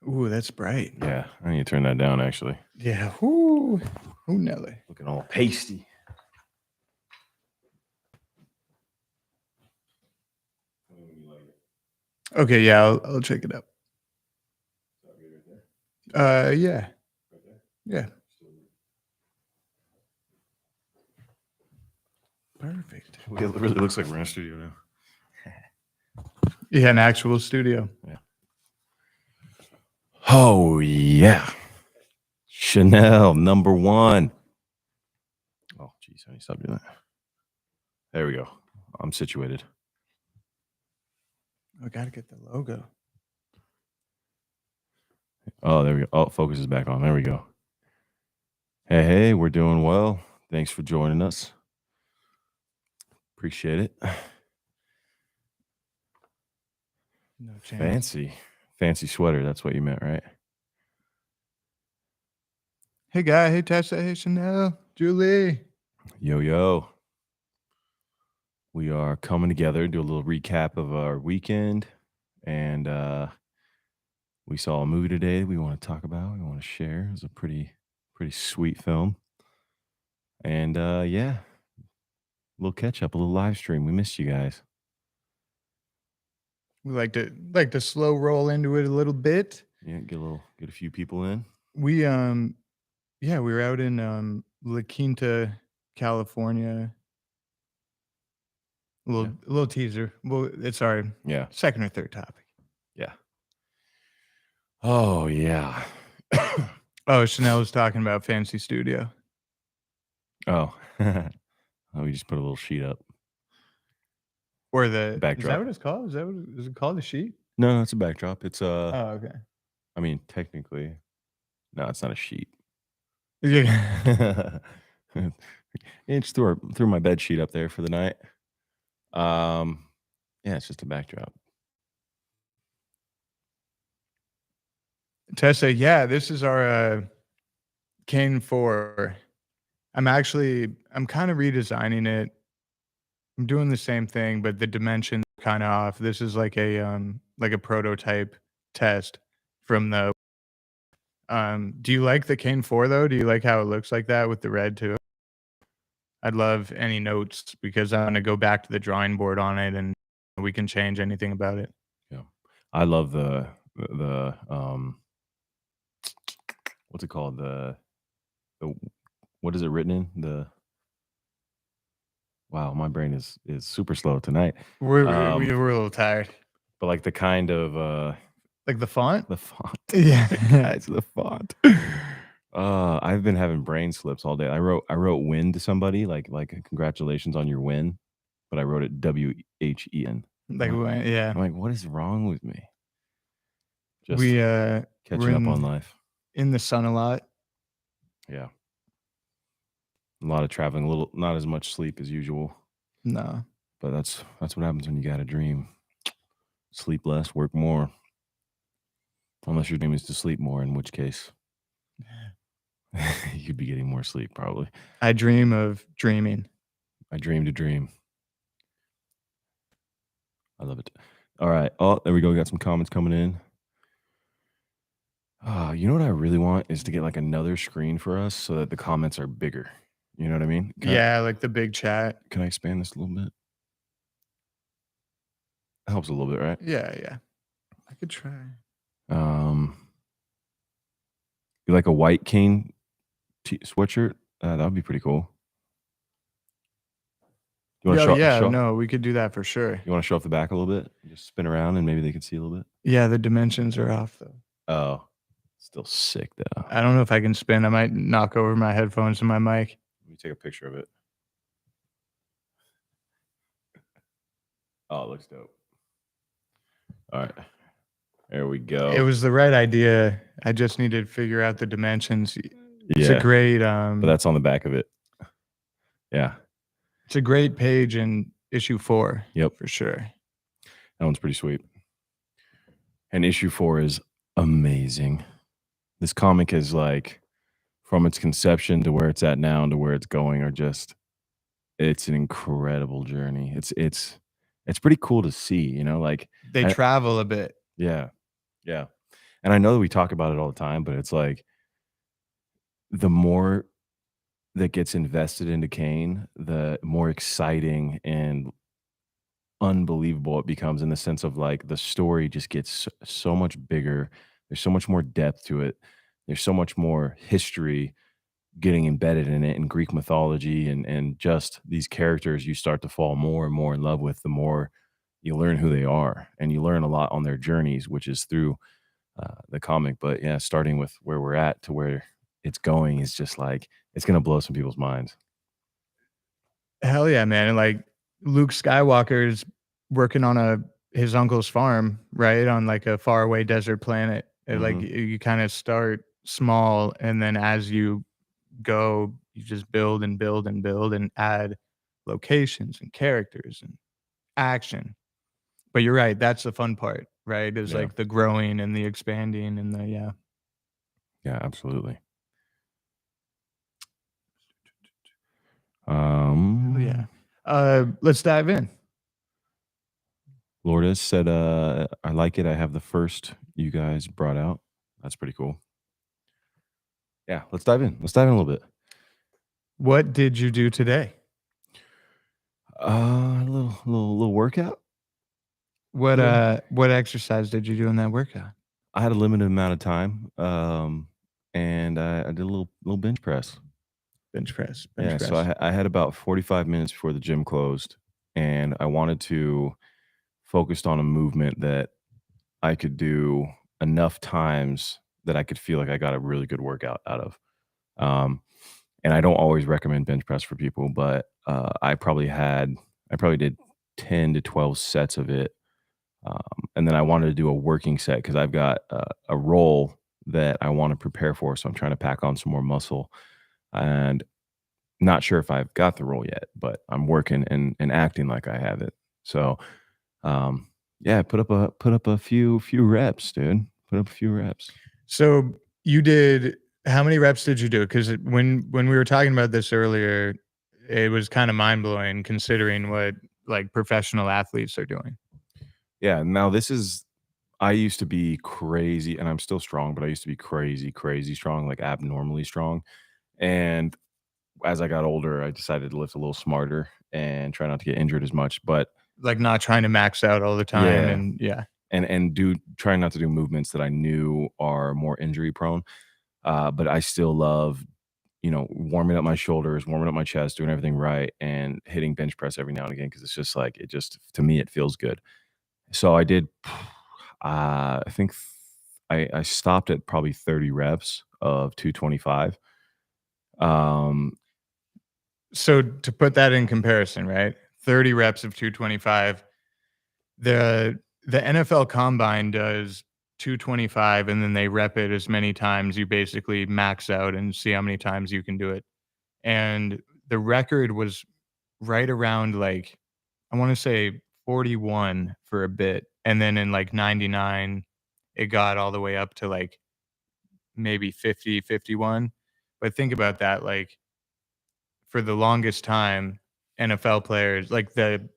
Ooh, that's bright. Yeah, I need to turn that down, actually. Yeah. Ooh, Nelly. Looking all pasty. Okay, yeah, I'll check it out. Yeah. Yeah. Perfect. It really looks like we're in a studio now. Yeah, an actual studio. Yeah. Oh, yeah. Chanel, #1. Oh, geez, I need to stop doing that. There we go. I'm situated. I gotta get the logo. Oh, there we go. Oh, focus is back on. There we go. Hey, we're doing well. Thanks for joining us. Appreciate it. No chance. Fancy sweater. That's what you meant, right? Hey, guy. Hey, Tasha. Hey, Chanel. Julie. Yo. We are coming together, do a little recap of our weekend. And we saw a movie today we want to talk about, we want to share. It was a pretty sweet film. And yeah, a little catch up, a little live stream. We missed you guys. We like to slow roll into it a little bit. Yeah, get a few people in. We we were out in La Quinta, California. A little teaser. Well, it's our second or third topic. Yeah. Oh yeah. Oh, Chanel was talking about Fancy Studio. Oh. We just put a little sheet up. Or the backdrop. Is that what it's called? Is it called a sheet? No, it's a backdrop. It's Oh, okay. I mean, technically, no, it's not a sheet. Yeah. Just threw my bed sheet up there for the night. Yeah, it's just a backdrop. Tessa, yeah, this is our Kane 4. I'm kind of redesigning it. I'm doing the same thing, but the dimensions are kind of off. This is like a prototype test from the do you like the Kane 4 though? Do you like how it looks like that with the red too? I'd love any notes because I'm gonna go back to the drawing board on it and we can change anything about it. Yeah. I love the what's it called? The what is it written in? Wow, my brain is super slow tonight. We're a little tired. But like the kind of like the font? The font. Yeah. Guys, the font. I've been having brain slips all day. I wrote win to somebody, like congratulations on your win, but I wrote it WHEN. Like yeah. I'm like, what is wrong with me? Just catching up on life. In the sun a lot. Yeah. A lot of traveling, not as much sleep as usual. No. But that's what happens when you got a dream. Sleep less, work more. Unless your dream is to sleep more, in which case you'd be getting more sleep probably. I dream of dreaming. I dream to dream. I love it. All right. Oh, there we go. We got some comments coming in. You know what I really want is to get like another screen for us so that the comments are bigger. You know what I mean? Like the big chat. Can I expand this a little bit? That helps a little bit, right? Yeah. I could try. You like a white cane sweatshirt? That would be pretty cool. You want to show? No, we could do that for sure. You want to show off the back a little bit? Just spin around and maybe they can see a little bit. Yeah, the dimensions are off though. Oh, still sick though. I don't know if I can spin. I might knock over my headphones and my mic. Let me take a picture of it. Oh, it looks dope. All right. There we go. It was the right idea. I just needed to figure out the dimensions. It's a great but that's on the back of it. Yeah. It's a great page in issue 4. Yep. For sure. That one's pretty sweet. And issue 4 is amazing. This comic is like, from its conception to where it's at now and to where it's going, it's an incredible journey. It's pretty cool to see, like they travel a bit. Yeah. And I know that we talk about it all the time, but it's like the more that gets invested into Kane, the more exciting and unbelievable it becomes in the sense of like the story just gets so much bigger. There's so much more depth to it. There's so much more history getting embedded in it, and Greek mythology, and just these characters you start to fall more and more in love with the more you learn who they are, and you learn a lot on their journeys, which is through the comic. But yeah, starting with where we're at to where it's going is just like it's gonna blow some people's minds. Hell yeah, man, and, like, Luke Skywalker's working on his uncle's farm, right, on, like, a faraway desert planet, and, like, Hmm. you kinda start small, and then as you go, you just build and build and build and add locations and characters and action. But you're right, that's the fun part, right, is, Yeah, like, the growing and the expanding and the yeah. yeah, absolutely. Hell yeah. Um, Let's dive in. Lourdes said, "I like it. I have the first you guys brought out. That's pretty cool." Yeah, let's dive in. Let's dive in a little bit. What did you do today? A little workout. Little. What exercise did you do in that workout? I had a limited amount of time, and I did a little bench press. Bench press, bench Yeah, so press. I had about 45 minutes before the gym closed, and I wanted to focus on a movement that I could do enough times that I could feel like I got a really good workout out of. Um, and I don't always recommend bench press for people, but I probably did 10 to 12 sets of it. And then I wanted to do a working set because I've got a role that I want to prepare for. So I'm trying to pack on some more muscle, and not sure if I've got the role yet, but I'm working and acting like I have it. So um, yeah, put up a few reps, dude. Put up a few reps. So, you did how many reps did you do? Because when we were talking about this earlier, it was kinda mind-blowing considering what, like, professional athletes are doing. Yeah, now this is I used to be crazy, and I'm still strong, but I used to be crazy, crazy strong, like abnormally strong. And as I got older, I decided to lift a little smarter and try not to get injured as much. But Like, not trying to max out all the time yeah, and yeah. and do try not to do movements that I knew are more injury prone. But I still love, warming up my shoulders, warming up my chest, doing everything right, and hitting bench press every now and again because it's just like it just to me it feels good. So I did. I think I stopped at probably 30 reps of 225. Um, So, to put that in comparison, right? 30 reps of 225. The NFL Combine does 225, and then they rep it as many times. You basically max out and see how many times you can do it. And the record was right around, like, I wanna say 41 for a bit, and then in, like, 99, it got all the way up to, like, maybe 50, 51. But think about that, like, for the longest time, NFL players, like the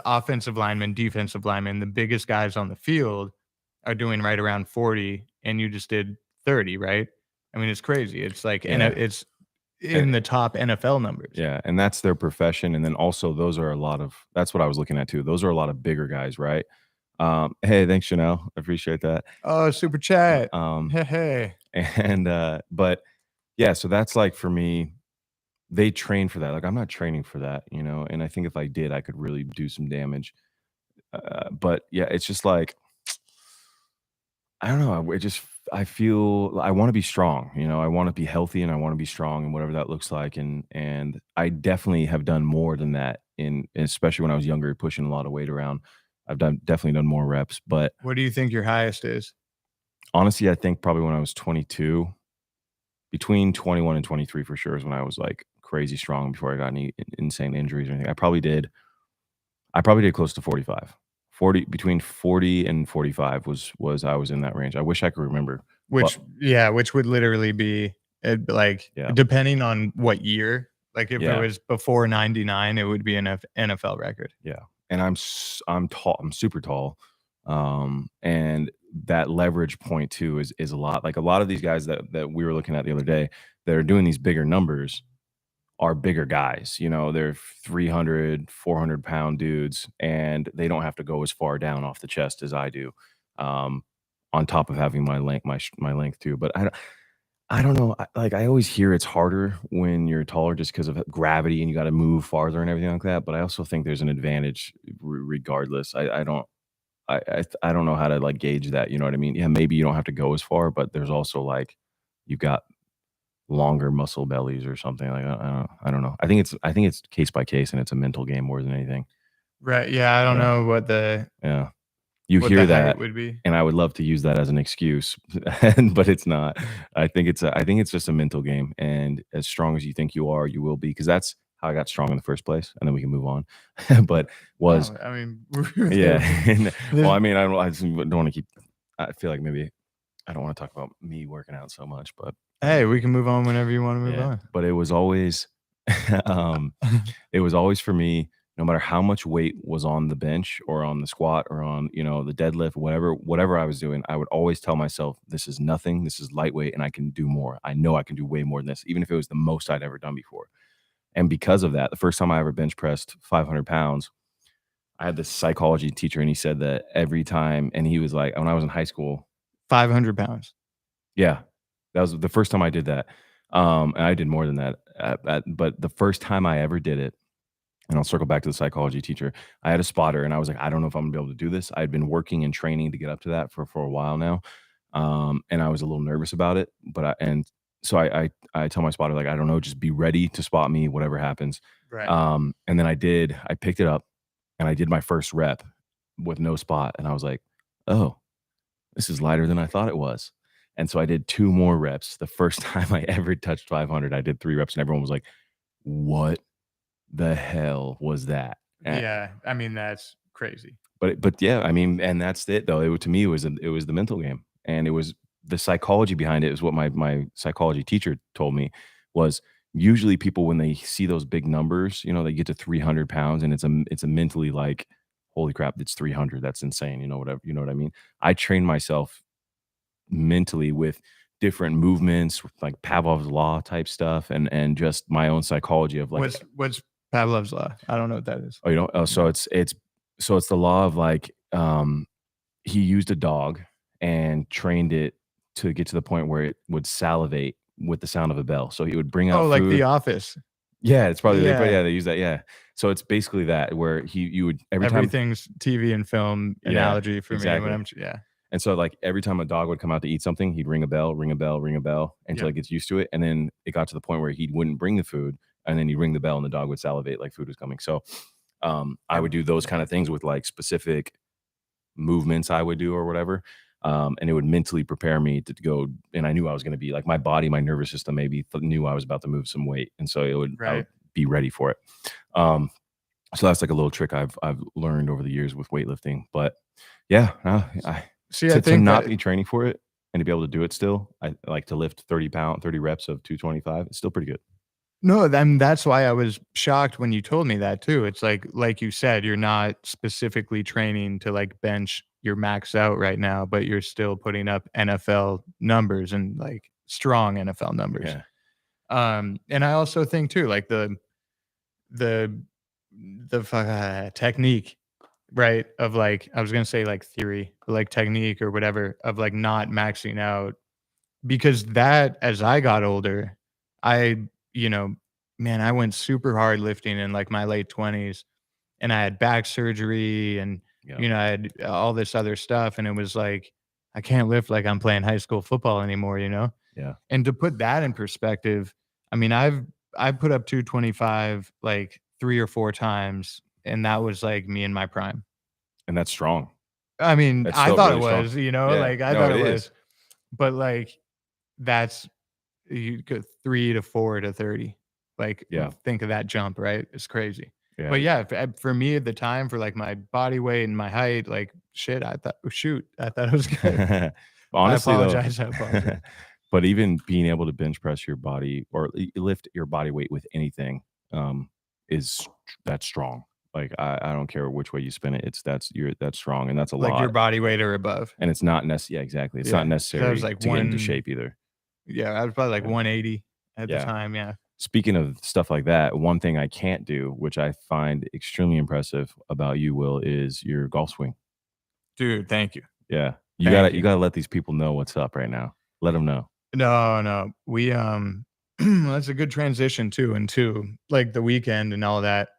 offensive linemen, defensive linemen, the biggest guys on the field are doing right around 40, and you just did 30, right? I mean, it's crazy. It's like, and yeah, it's and in the top NFL numbers. yeah, and that's their profession. And then also those are a lot of that's what I was looking at too. Those are a lot of bigger guys, right? Hey, thanks, Chanel. I appreciate that. Oh, super chat. Um, Hey, hey. and but yeah, so that's like for me, they train for that. Like I'm not training for that, and I think if I did, I could really do some damage. But yeah, it's just like I don't know. I feel I want to be strong. I want to be healthy and I want to be strong and whatever that looks like. And I definitely have done more than that especially when I was younger, pushing a lot of weight around. I've definitely done more reps. But What do you think your highest is? honestly, I think probably when I was 22, between 21 and 23 for sure is when I was like crazy strong before I got any insane injuries or anything. I probably did close to 45. 40 between 40 and 45 was I was in that range. I wish I could remember. But Which would literally be, like, yeah. depending on what year, like, if it Yeah. was before 99, it would be an NFL record. Yeah. And I'm tall. I'm super tall. And that leverage point too is a lot. Like a lot of these guys that we were looking at the other day that are doing these bigger numbers are bigger guys. You know, they're 300, 400 pound dudes, and they don't have to go as far down off the chest as I do. Um, on top of having my length, my length too. But I don't know. Like I always hear it's harder when you're taller just because of gravity and you got to move farther and everything like that. But I also think there's an advantage regardless. I don't know how to like gauge that. You know what I mean? Yeah, maybe you don't have to go as far, but there's also like you've got longer muscle bellies or something like I don't know. I think it's case by case and it's a mental game more than anything. Right. Yeah. I don't Yeah. know Yeah. You what the hear height that would be. and I would love to use that as an excuse, but it's not. I think it's just a mental game, and as strong as you think you are, you will be because that's how I got strong in the first place, and then we can move on. But was No, I mean, yeah. Well, there's, I mean, I just don't want to keep. I feel like maybe I don't want to talk about me working out so much, but hey, we can move on whenever you want to move yeah. on. But it was always, um, it was always for me. No matter how much weight was on the bench or on the squat or on the deadlift, whatever I was doing, I would always tell myself, "This is nothing. This is lightweight, and I can do more. I know I can do way more than this, even if it was the most I'd ever done before." And because of that, the first time I ever bench pressed 500 pounds, I had this psychology teacher, and he said that every time, and he was like, when I was in high school, 500 pounds. yeah, that was the first time I did that. And I did more than that, but the first time I ever did it, and I'll circle back to the psychology teacher. I had a spotter, and I was like, I don't know if I'm gonna be able to do this. I'd been working and training to get up to that for a while now, and I was a little nervous about it. So I tell my spotter like, I don't know, just be ready to spot me, whatever happens. Right. And then I did. I picked it up, and I did my first rep with no spot, and I was like, oh, this is lighter than I thought it was. And so I did 2 more reps. The first time I ever touched 500, I did 3 reps, and everyone was like, "What the hell was that?" Yeah. I mean, that's crazy. But yeah, I mean, and that's it though. To me, it was the mental game, and it was the psychology behind it. Is what my psychology teacher told me was usually people when they see those big numbers, they get to 300 pounds, and it's a mentally like, holy crap, it's 300. That's insane. Whatever. You know what I mean? I trained myself mentally with different movements, like Pavlov's law type stuff, and just my own psychology of like, What's Pavlov's law? I don't know what that is. oh, you know, oh, so No. it's the law of like, he used a dog and trained it to get to the point where it would salivate with the sound of a bell. So he would bring Oh, out like The food. Office. Yeah, it's probably Yeah. they use that. Yeah. So it's basically that where you would every time. Everything's TV and film Yeah, analogy for me when exactly. I'm yeah. And so like every time a dog would come out to eat something, he'd ring a bell, ring a bell, ring a bell until Yep. it gets used to it. And then it got to the point where he wouldn't bring the food, and then he'd ring the bell and the dog would salivate like food was coming. So I would I'm do those kind of things with like specific movements I would do or whatever. And it would mentally prepare me to go. And I knew I was going to be like my body, my nervous system maybe knew I was about to move some weight. And so I would right. be ready for it. Um, so that's like a little trick I've learned over the years with weightlifting. But yeah, See, I to think not that be training for it and to be able to do it still, I like to lift 30 reps of 225. It's still pretty good. no, then that's why I was shocked when you told me that too. It's like you said, you're not specifically training to like bench your max out right now, but you're still putting up NFL numbers and like strong NFL numbers. Yeah. And I also think too, like the technique, right? Of like I was gonna say like theory, but like technique or whatever of like not maxing out because that as I got older, I, you know, man, I went super hard lifting in like my late 20s and I had back surgery and, Yeah. I had all this other stuff. And it was like, I can't lift like I'm playing high school football anymore. Yeah. And to put that in perspective, I mean, I've put up 225 like 3 or 4 times, and that was like me in my prime. And that's strong. I mean, That's I still thought it really strong. was, Yeah. like I No, thought it it is. was, but like that's you go 3 to 4 to 30. Like, Yeah. think of that jump, right? It's crazy. Yeah. But yeah, for me at the time, for like my body weight and my height, like shit, I thought, oh, shoot, I thought it was good. I Honestly, though, apologize. I apologize. but even being able to bench press your body or lift your body weight with anything, is that's strong. Like I don't care which way you spin it. That's strong and that's a Like your lot. body weight or above. And it's not yeah, exactly. It's not Yeah, 'cause I was necessary like to get into one. shape either. Yeah, I was probably like Yeah. 180 at the Yeah. time. Yeah, Speaking of stuff like that, one thing I can't do, which I find extremely impressive about you, Will, is your golf swing. dude. Thank you. Yeah. Thank You you. gotta let these people know what's up right now. Let them know. No, no. We that's a good transition too into like the weekend and all that.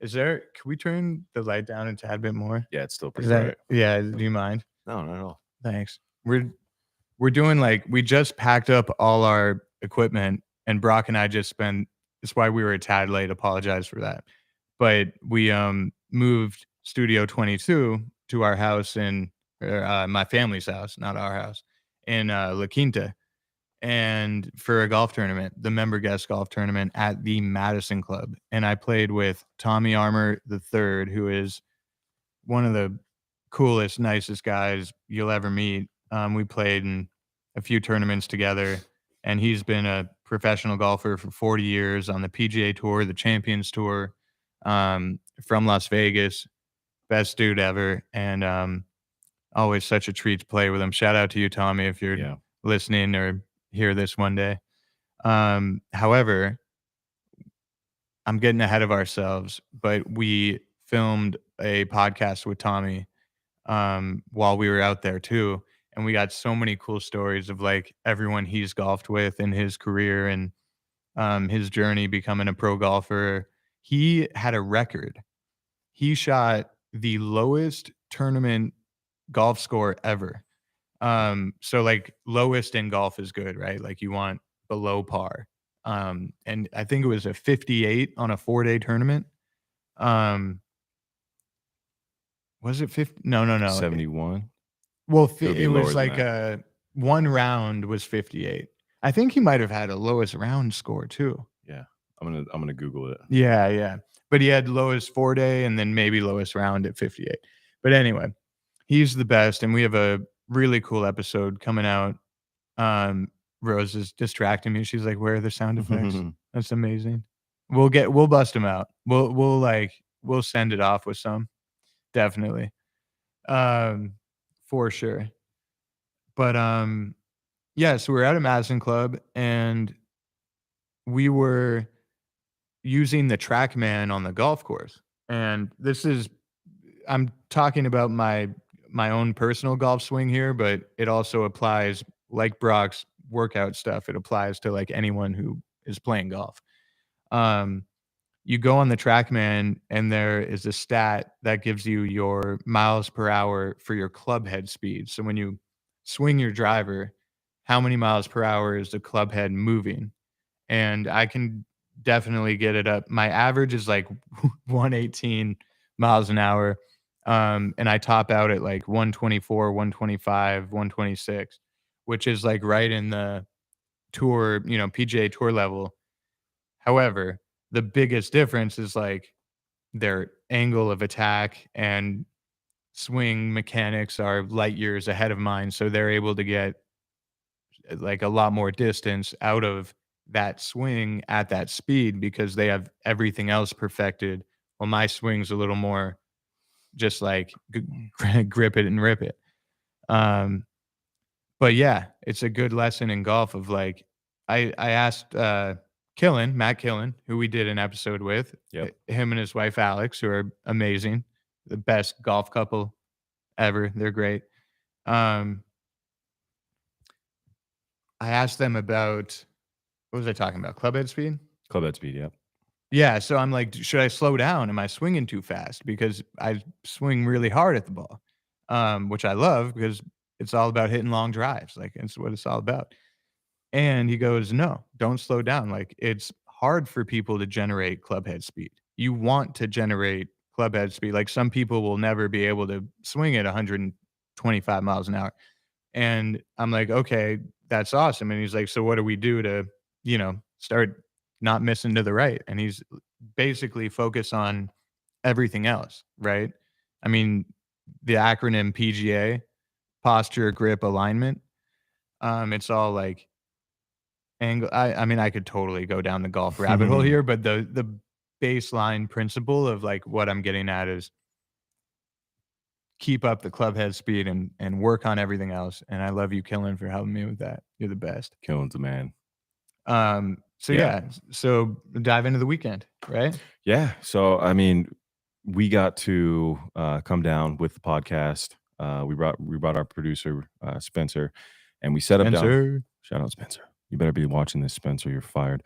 Can we turn the light down a tad bit more? Yeah, it's still Is pretty that bright. yeah, do you mind? No, not at all. Thanks. We're doing like we just packed up all our equipment and Brock and I just spent that's why we were a tad late. Apologize for that. But we moved Studio 22 to our house in my family's house, not our house, in La Quinta and for a golf tournament, the member guest golf tournament at the Madison Club. And I played with Tommy Armour the third, who is one of the coolest, nicest guys you'll ever meet. We played in a few tournaments together, and he's been a professional golfer for 40 years on the PGA Tour, the Champions Tour, from Las Vegas. Best dude ever, and always such a treat to play with him. Shout out to you, Tommy, if you're Yeah. listening or hear this one day. However, I'm getting ahead of ourselves, but we filmed a podcast with Tommy while we were out there too. And we got so many cool stories of like everyone he's golfed with in his career and his journey becoming a pro golfer. He had a record. He shot the lowest tournament golf score ever. So like lowest in golf is good, right? Like you want below par. And I think it was a 58 on a 4-day tournament. Um, was it 50? No, no, no. 71. Well, It would be it lower was than like that. one round was 58. I think he might have had a lowest round score too. Yeah. I'm gonna Google it. Yeah, yeah. But he had lowest 4-day and then maybe lowest round at 58. But anyway, he's the best, and we have a really cool episode coming out. Um, Rose is distracting me. She's like, "Where are the sound effects?" That's amazing. We'll bust them out. We'll send it off with some. Definitely. Um, for sure. But yeah, so we're at a Madison Club and we were using the TrackMan on the golf course. And this is I'm talking about my own personal golf swing here, but it also applies like Brock's workout stuff. It applies to like anyone who is playing golf. Um, you go on the TrackMan and there is a stat that gives you your miles per hour for your club head speed. So when you swing your driver, how many miles per hour is the club head moving? And I can definitely get it up. My average is like 118 miles an hour. And I top out at like 124, 125, 126, which is like right in the tour, PGA tour level. However, the biggest difference is like their angle of attack and swing mechanics are light years ahead of mine. So they're able to get like a lot more distance out of that swing at that speed because they have everything else perfected. Well, my swing's a little more just like grip it and rip it. Um, but yeah, it's a good lesson in golf of like, I asked Matt Killen, who we did an episode with, Yep. him and his wife Alex, who are amazing, the best golf couple ever. They're great. Um, I asked them about what was I talking about? Club head speed? Club head speed, yep. Yeah, so I'm like, should I slow down? Am I swinging too fast? Because I swing really hard at the ball, which I love because it's all about hitting long drives. Like, it's what it's all about. And he goes, no, don't slow down. Like, it's hard for people to generate club head speed. You want to generate club head speed. Like, some people will never be able to swing at 125 miles an hour. And I'm like, okay, that's awesome. And he's like, so what do we do to, start not missing to the right? And he's basically focus on everything else, right? I mean, the acronym PGA, posture, grip, alignment. It's all like angle. I mean, I could totally go down the golf rabbit hole here, but the baseline principle of like what I'm getting at is keep up the club head speed and work on everything else. And I love you, Killen, for helping me with that. You're the best. Killen's a man. So Yeah. yeah, so dive into the weekend, right? Yeah. So I mean, we got to come down with the podcast. We brought our producer Spencer, and we set up down. Spencer. Shout out Spencer. You better be watching this, Spencer. You're fired.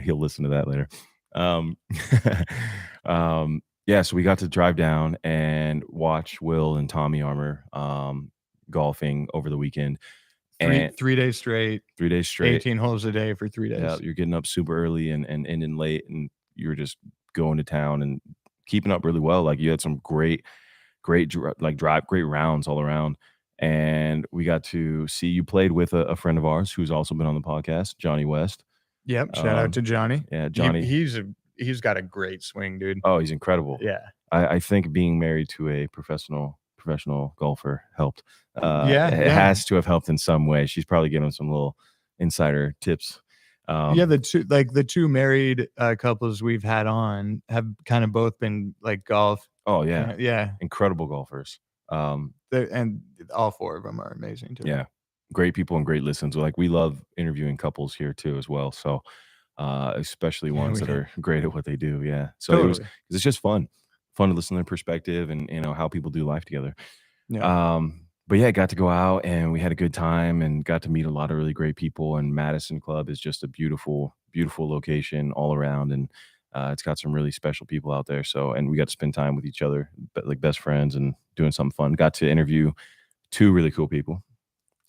He'll listen to that later. Um, yeah. So we got to drive down and watch Will and Tommy Armour golfing over the weekend. And 3 days straight, 3 days straight. 18 holes a day for 3 days. Yeah, you're getting up super early and ending late, and you're just going to town and keeping up really well. Like you had some great great rounds all around. And we got to see you played with a friend of ours who's also been on the podcast, Johnny West. Yep. Shout out to Johnny. Yeah, Johnny. He's got a great swing, dude. Oh, he's incredible. Yeah. I think being married to a professional golfer helped. It Yeah. has to have helped in some way. She's probably given him some little insider tips. Yeah, the two married couples we've had on have kind of both been like golf. Oh yeah, yeah, incredible golfers. and all four of them are amazing too. Yeah, great people and great listens. Like we love interviewing couples here too as well. So especially ones that are great at what they do. Yeah, so totally. it's just fun to listen to their perspective and how people do life together. Yeah. But yeah, got to go out and we had a good time and got to meet a lot of really great people. And Madison Club is just a beautiful, beautiful location all around. And it's got some really special people out there. So, and we got to spend time with each other, but like best friends and doing something fun. Got to interview two really cool people.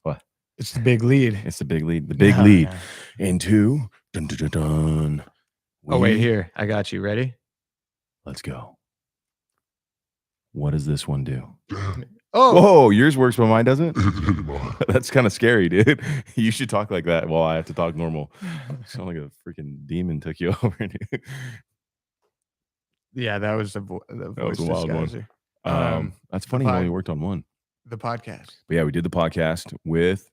What? It's the big lead. It's the big lead. The big lead into dun, dun, dun, dun. Oh, wait, here. I got you. Ready? Let's go. What does this one do? Oh, whoa, yours works, but mine doesn't. That's kind of scary, dude. You should talk like that while I have to talk normal. You sound like a freaking demon took you over, dude. Yeah, that was the voice was a wild one. That's funny. We only worked on one. The podcast. But yeah, we did the podcast with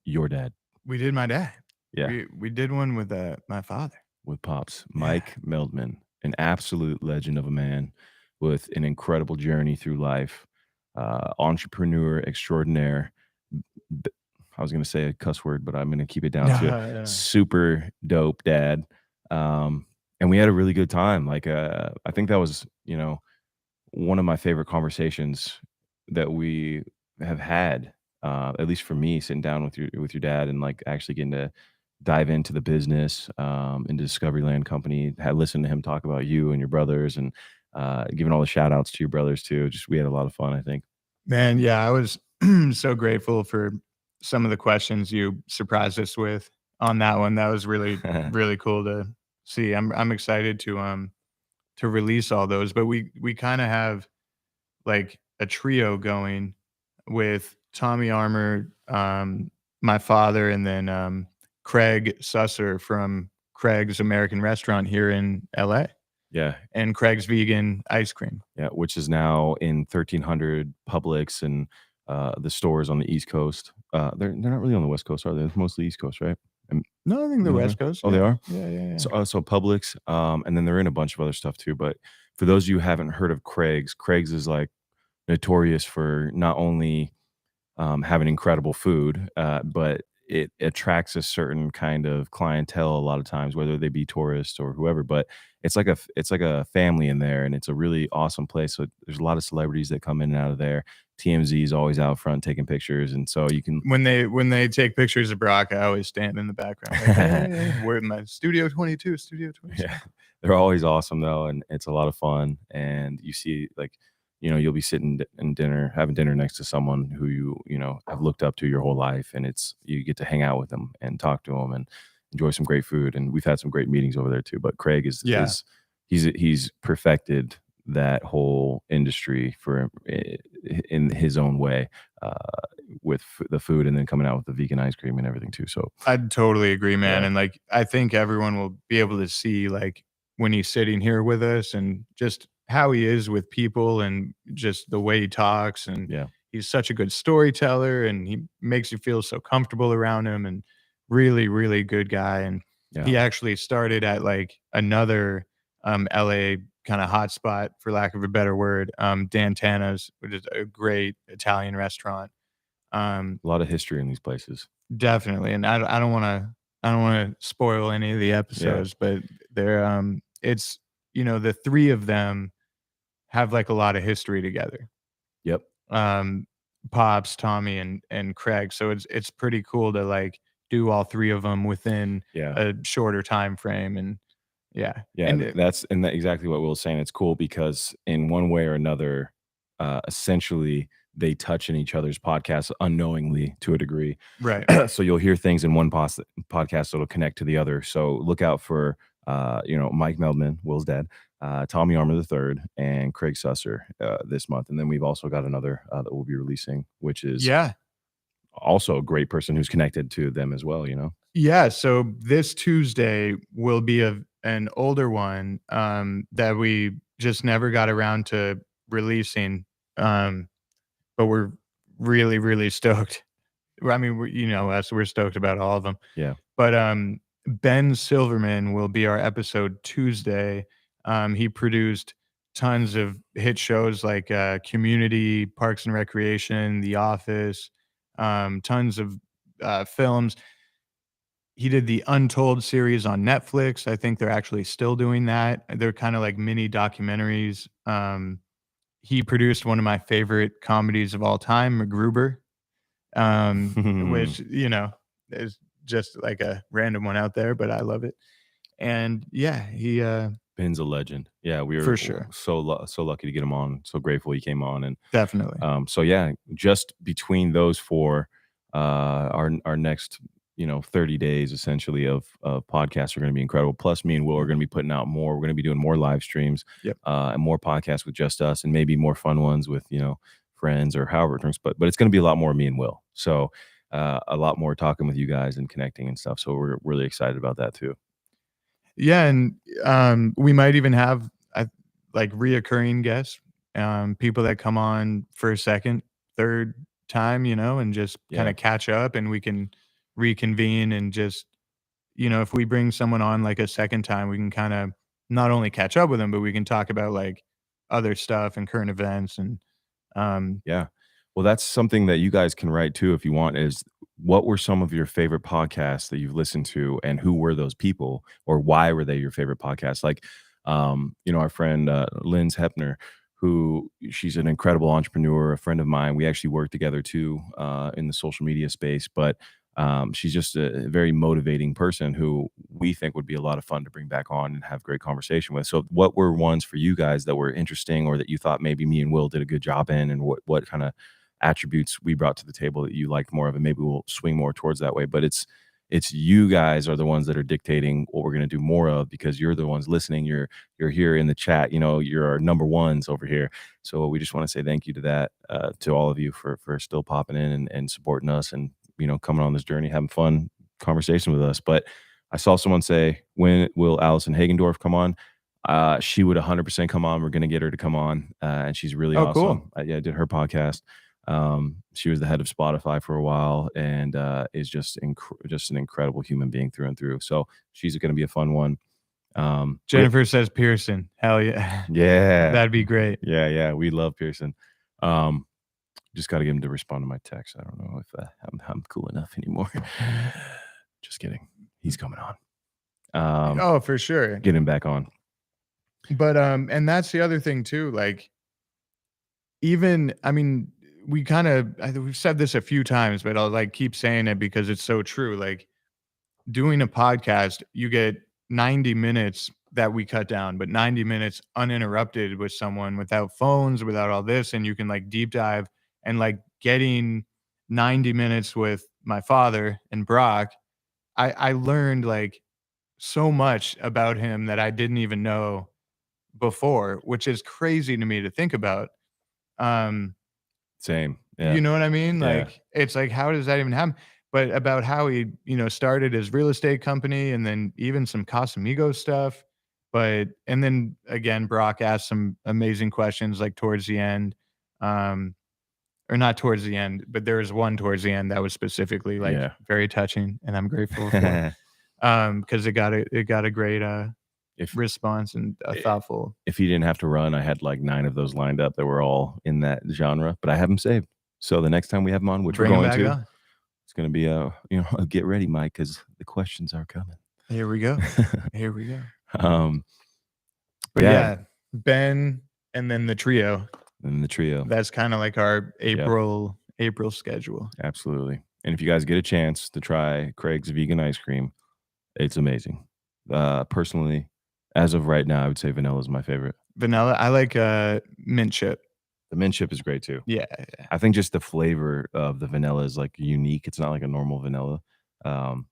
your dad. We did my dad. Yeah, we did one with my father. With Pops, Mike Meldman, an absolute legend of a man with an incredible journey through life, entrepreneur extraordinaire. I was going to say a cuss word, but I'm going to keep it down to super dope dad. And we had a really good time. Like, I think that was, one of my favorite conversations that we have had, at least for me, sitting down with your dad and like actually getting to dive into the business, into Discoveryland Company, had listened to him talk about you and your brothers and giving all the shout outs to your brothers too. Just, we had a lot of fun, I think. Man, yeah, I was so grateful for some of the questions you surprised us with on that one. That was really, really cool to see. I'm excited to release all those, but we kind of have like a trio going with Tommy Armour, my father, and then Craig Susser from Craig's American Restaurant here in LA. Yeah. And Craig's Vegan Ice Cream. Yeah, which is now in 1,300 Publix and the stores on the East Coast. They're not really on the West Coast, are they? They're mostly East Coast, right? No, I think the West Coast. Oh, they are? Yeah. So Publix, and then they're in a bunch of other stuff too. But for those of you who haven't heard of Craig's is like notorious for not only having incredible food, but it attracts a certain kind of clientele a lot of times, whether they be tourists or whoever. But it's like a family in there, and it's a really awesome place. So there's a lot of celebrities that come in and out of there. TMZ is always out front taking pictures, and so you can when they take pictures of Brock, I always stand in the background. Like, hey, we're in my Studio 22. Yeah, they're always awesome though, and it's a lot of fun. And you see, like, you'll be sitting having dinner next to someone who you have looked up to your whole life, and you get to hang out with them and talk to them and enjoy some great food. And we've had some great meetings over there too. But Craig he's perfected that whole industry in his own way, with the food, and then coming out with the vegan ice cream and everything too. So I'd totally agree, man. Yeah. And like, I think everyone will be able to see like when he's sitting here with us and just how he is with people and just the way he talks. And he's such a good storyteller, and he makes you feel so comfortable around him. And really, really good guy, and Yeah. he actually started at, like, another, LA kinda hotspot, for lack of a better word, Dantana's, which is a great Italian restaurant. Um, A lot of history in these places. Definitely, and I don't wanna spoil any of the Yeah. episodes, but they're, it's the 3 of them have, like, a lot of history together. Yep. Um, Pops, Tommy, and Craig, so it's pretty cool to, like, do all 3 of them within Yeah. a shorter time frame, and yeah, Yeah, and it that's and that exactly what Will was saying. It's cool because in one way or another, essentially, they touch in each other's podcasts unknowingly to a degree. right. So you'll hear things in one podcast that'll connect to the other. So look out for, Mike Meldman, Will's dad, Tommy Armour the third, and Craig Susser this month. And then we've also got another that we'll be releasing, which is Yeah. also a great person who's connected to them as well. Yeah, so this Tuesday will be an older one, that we just never got around to releasing, but we're really, really stoked. Well, I mean, us, we're stoked about all of them. Yeah. But, Ben Silverman will be our episode Tuesday. He produced tons of hit shows like, Community, Parks and Recreation, The Office, tons of, films. He did the Untold series on Netflix. I think they're actually still doing that. They're kinda like mini documentaries. He produced one of my favorite comedies of all time, MacGruber, which, is just like a random one out there, but I love it. And yeah, Ben's a legend. Yeah, we were for sure. so lucky to get him on. So grateful he came on, and Definitely. so yeah, just between those four, our next 30 days essentially of podcasts are going to be incredible. Plus, me and Will are going to be putting out more. We're going to be doing more live streams, Yep. and more podcasts with just us, and maybe more fun ones with friends or however it turns. But it's going to be a lot more me and Will. So a lot more talking with you guys and connecting and stuff. So we're really excited about that too. Yeah, and, we might even have, like, reoccurring guests, people that come on for a second, third time, and just Yeah. kinda catch up, and we can reconvene and just if we bring someone on, like, a second time, we can kinda not only catch up with them, but we can talk about, like, other stuff and current events and, um Yeah. Well, that's something that you guys can write too if you want is what were some of your favorite podcasts that you've listened to and who were those people or why were they your favorite podcasts? Like, our friend Linz Hepner, who she's an incredible entrepreneur, a friend of mine. We actually work together too in the social media space, but she's just a very motivating person who we think would be a lot of fun to bring back on and have great conversation with. So, what were ones for you guys that were interesting, or that you thought maybe me and Will did a good job in, and what kind of attributes we brought to the table that you liked more of, and maybe we'll swing more towards that way. But it's you guys are the ones that are dictating what we're going to do more of because you're the ones listening. You're here in the chat. You're our number ones over here. So we just want to say thank you to that to all of you for still popping in and supporting us and coming on this journey, having fun conversation with us. But I saw someone say, when will Allison Hagendorf come on? She would 100% come on. We're going to get her to come on. And she's really Oh, cool. awesome. Yeah, I did her podcast. She was the head of Spotify for a while and is just an incredible human being through and through. So she's going to be a fun one. We- Jennifer says Pearson. Hell yeah. yeah, That'd be great. yeah. We love Pearson. Just got to get him to respond to my text. I don't know if I'm cool enough anymore. Just kidding. He's coming on. Oh, for sure. Get him back on. But, and that's the other thing too, like, even I mean, we've said this a few times, but I'll, like, keep saying it because it's so true, like, doing a podcast, you get 90 minutes that we cut down, but 90 minutes uninterrupted with someone without phones, without all this, and you can, like, deep dive and, like, getting 90 minutes with my father and Brock, I learned, like, so much about him that I didn't even know before, which is crazy to me to think about. Um, Same. Yeah. you know what I mean? Yeah. Like, it's like, how does that even happen? But about how he, started his real estate company and then even some Casamigos stuff. And then again, Brock asked some amazing questions like towards the end. Um, or not towards the end, but there was one towards the end that was specifically like Yeah. very touching, and I'm grateful for because it got a great if response and a i- thoughtful. if he didn't have to run, I had like 9 of those lined up that were all in that genre, but I have them saved. So the next time we have him on, which Bring we're him going back to, on. it's going to be a get ready, Mike, because the questions are coming. Here we go. Here we go. But Yeah. yeah, Ben and then the trio. And the trio. That's kind of like our April schedule. Absolutely. And if you guys get a chance to try Craig's vegan ice cream, it's amazing. Personally, as of right now, I would say vanilla is my favorite. Vanilla. I like mint chip. The mint chip is great too. Yeah. I think just the flavor of the vanilla is like unique. It's not like a normal vanilla.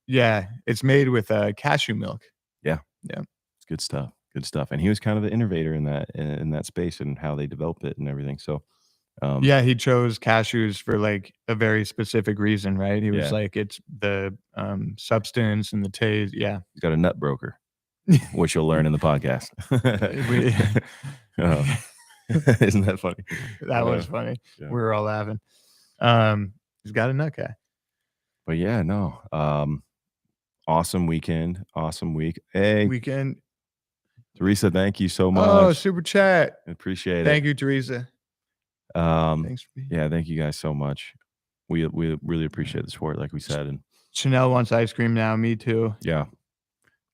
Yeah, it's made with cashew milk. Yeah. Yeah. It's good stuff. Good stuff. And he was kind of the innovator in that space and how they develop it and everything. So yeah, he chose cashews for like a very specific reason, right? He was Yeah. like, it's the substance and the taste. Yeah. he's got a nut broker, which you'll learn in the podcast. Isn't that funny? That was funny. Yeah. We were all laughing. He's got a nut guy. But yeah, no. Awesome weekend. Awesome week. Hey, Weekend. Teresa, thank you so much. Oh, super chat. Appreciate it. Thank you, Teresa. Thanks for being Yeah, thank you guys so much. We really appreciate the support, like we said. And Chanel wants ice cream now. Me too. yeah.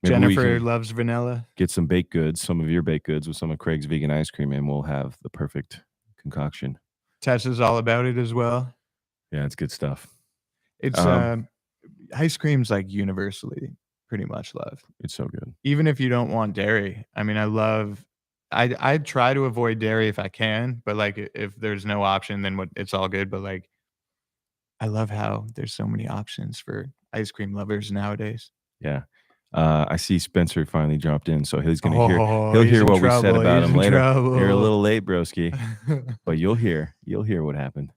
Maybe we Jennifer can loves vanilla. get some baked goods, some of your baked goods with some of Craig's vegan ice cream, and we'll have the perfect concoction. Tessa's all about it as well. Yeah, it's good stuff. It's ice cream's like universally pretty much loved. It's so good. Even if you don't want dairy. I mean, I try to avoid dairy if I can, but like if there's no option, then it's all good. But like, I love how there's so many options for ice cream lovers nowadays. Yeah. I see Spencer finally dropped in, so he's gonna hear he'll hear what we said trouble. about He's him in later. trouble. You're a little late, broski, but you'll hear what happened.